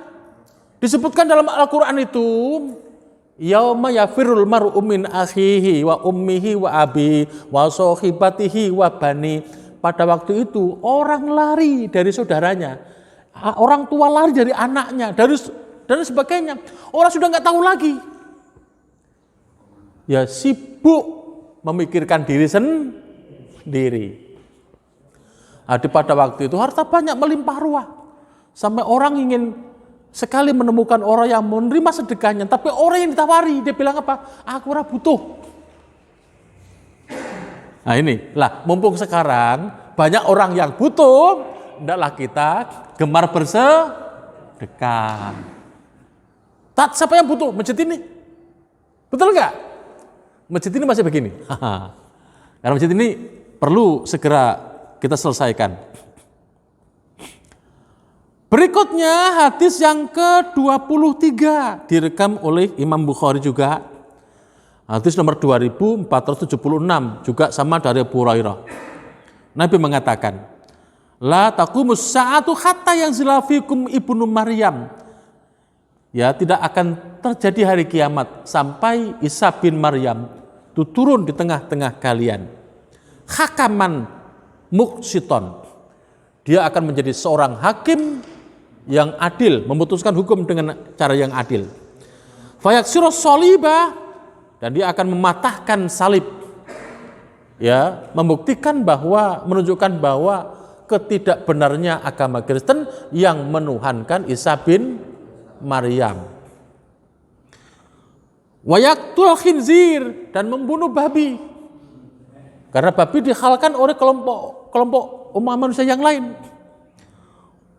Disebutkan dalam Al-Quran itu, yauma yafirul mar'u min akhihi wa ummihi wa abihi wa sahibatihi wa bani. Pada waktu itu orang lari dari saudaranya, orang tua lari dari anaknya, dan sebagainya. Orang sudah nggak tahu lagi. Ya sibuk memikirkan diri sendiri. Pada waktu itu harta banyak melimpah ruah. Sampai orang ingin sekali menemukan orang yang menerima sedekahnya, tapi orang yang ditawari, dia bilang apa? Aku ora butuh. Nah ini, lah mumpung sekarang banyak orang yang butuh, hendaklah kita gemar bersedekah. Siapa yang butuh? Masjid ini. Betul nggak? Masjid ini masih begini. Karena masjid ini perlu segera kita selesaikan. Berikutnya hadis yang ke-23 direkam oleh Imam Bukhari juga. Hadis nomor 2476 juga sama dari Abu Hurairah. Nabi mengatakan, la taqumus sa'atu hatta yanzila fikum ibnu Maryam. Ya, tidak akan terjadi hari kiamat sampai Isa bin Maryam itu turun di tengah-tengah kalian. Hakaman muqsiton. Dia akan menjadi seorang hakim yang adil, memutuskan hukum dengan cara yang adil. Fayaksirus solibah, dan dia akan mematahkan salib. Ya, membuktikan bahwa, menunjukkan bahwa ketidakbenarnya agama Kristen yang menuhankan Isa bin Maryam. Wayaktul khinzir, dan membunuh babi. Karena babi dihalalkan oleh kelompok umat manusia yang lain.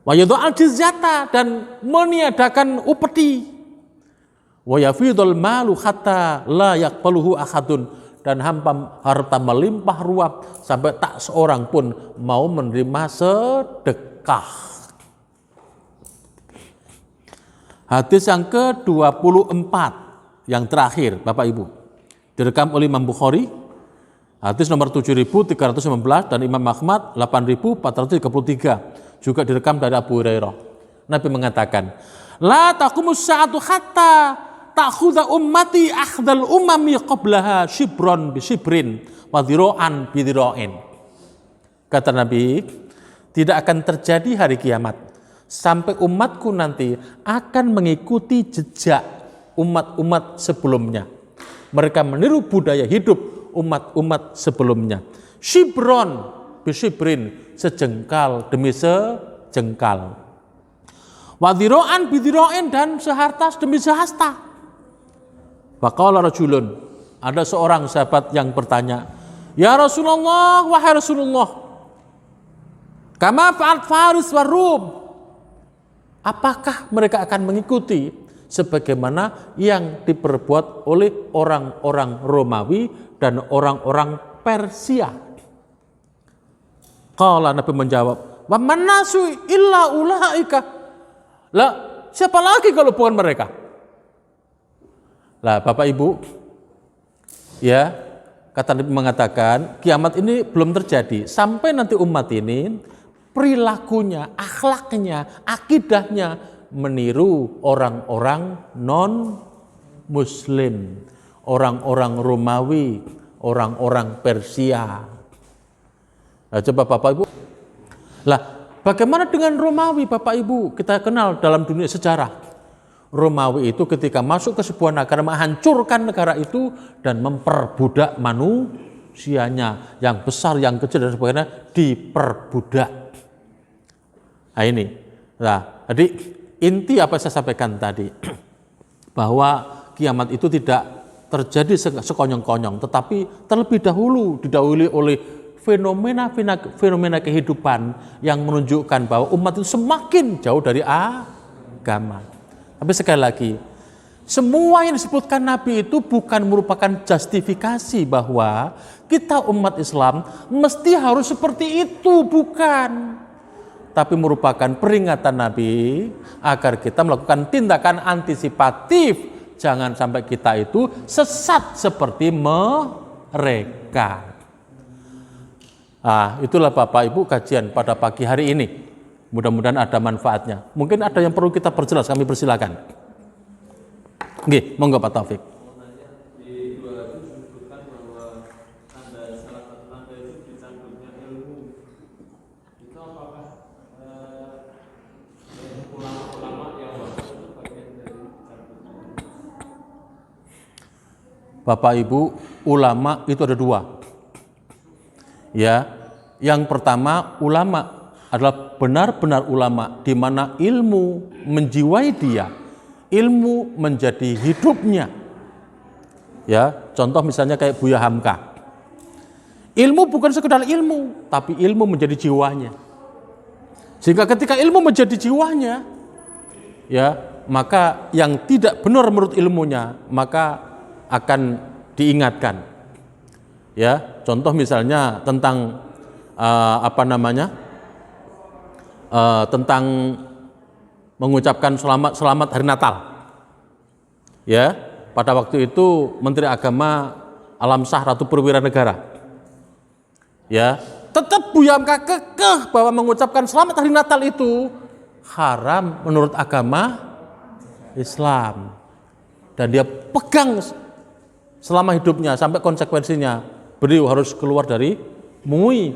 Wa yadha'al jizyata, dan meniadakan upeti. Wa yafidul malu hatta la yaqbaluhu ahadun, dan harta melimpah ruah sampai tak seorang pun mau menerima sedekah. Hadis yang ke-24 yang terakhir Bapak Ibu direkam oleh Imam Bukhari, hadis nomor 7319, dan Imam Ahmad 8433 juga direkam dari Abu Hurairah. Nabi mengatakan, la taqumus sa'atu hatta ta'khudha ummati akhdal umami qablaha shibron bi shibrin wa dhira'an bi dhira'in. Kata Nabi, tidak akan terjadi hari kiamat sampai umatku nanti akan mengikuti jejak umat-umat sebelumnya. Mereka meniru budaya hidup umat-umat sebelumnya. Shibron bi shibrin, sejengkal demi sejengkal. Wadhiro'an bidhiro'in, dan sehartas demi sehasta. Faqala rajulun, ada seorang sahabat yang bertanya, ya Rasulullah, wahai Rasulullah, kama fa'al Faris wa Rum, apakah mereka akan mengikuti sebagaimana yang diperbuat oleh orang-orang Romawi dan orang-orang Persia? Qala, Nabi menjawab, wa mannasu illa ulaika. Lah, siapa lagi kalau bukan mereka? Lah Bapak Ibu, Ya, kata Nabi mengatakan kiamat ini belum terjadi sampai nanti umat ini perilakunya, akhlaknya, akidahnya meniru orang-orang non Muslim, orang-orang Romawi, orang-orang Persia. Nah, coba Bapak Ibu. Lah, bagaimana dengan Romawi Bapak Ibu? Kita kenal dalam dunia sejarah. Romawi itu ketika masuk ke sebuah negara menghancurkan negara itu dan memperbudak manusianya, yang besar, yang kecil dan sebagainya diperbudak. Nah ini. Nah, jadi inti apa yang saya sampaikan tadi bahwa kiamat itu tidak terjadi sekonyong-konyong, tetapi terlebih dahulu didahului oleh fenomena kehidupan yang menunjukkan bahwa umat itu semakin jauh dari agama. Tapi sekali lagi, semua yang disebutkan Nabi itu bukan merupakan justifikasi bahwa kita umat Islam mesti harus seperti itu, bukan. Tapi merupakan peringatan Nabi agar kita melakukan tindakan antisipatif. Jangan sampai kita itu sesat seperti mereka. Nah, itulah Bapak Ibu kajian pada pagi hari ini. Mudah-mudahan ada manfaatnya. Mungkin ada yang perlu kita perjelas, kami persilakan. Oke, monggo Pak Taufik. Bapak Ibu, ulama itu ada dua. Ya, yang pertama ulama adalah benar-benar ulama di mana ilmu menjiwai dia, ilmu menjadi hidupnya. Ya, contoh misalnya kayak Buya Hamka. Ilmu bukan sekedar ilmu, tapi ilmu menjadi jiwanya. Sehingga ketika ilmu menjadi jiwanya, ya, maka yang tidak benar menurut ilmunya, maka akan diingatkan. Ya, contoh misalnya tentang tentang mengucapkan selamat hari Natal. Ya, pada waktu itu Menteri Agama Alam Shah Ratu Perwira Negara. Ya, tetap Buya Hamka kekeh bahwa mengucapkan selamat hari Natal itu haram menurut agama Islam. Dan dia pegang selama hidupnya sampai konsekuensinya beliau harus keluar dari MUI.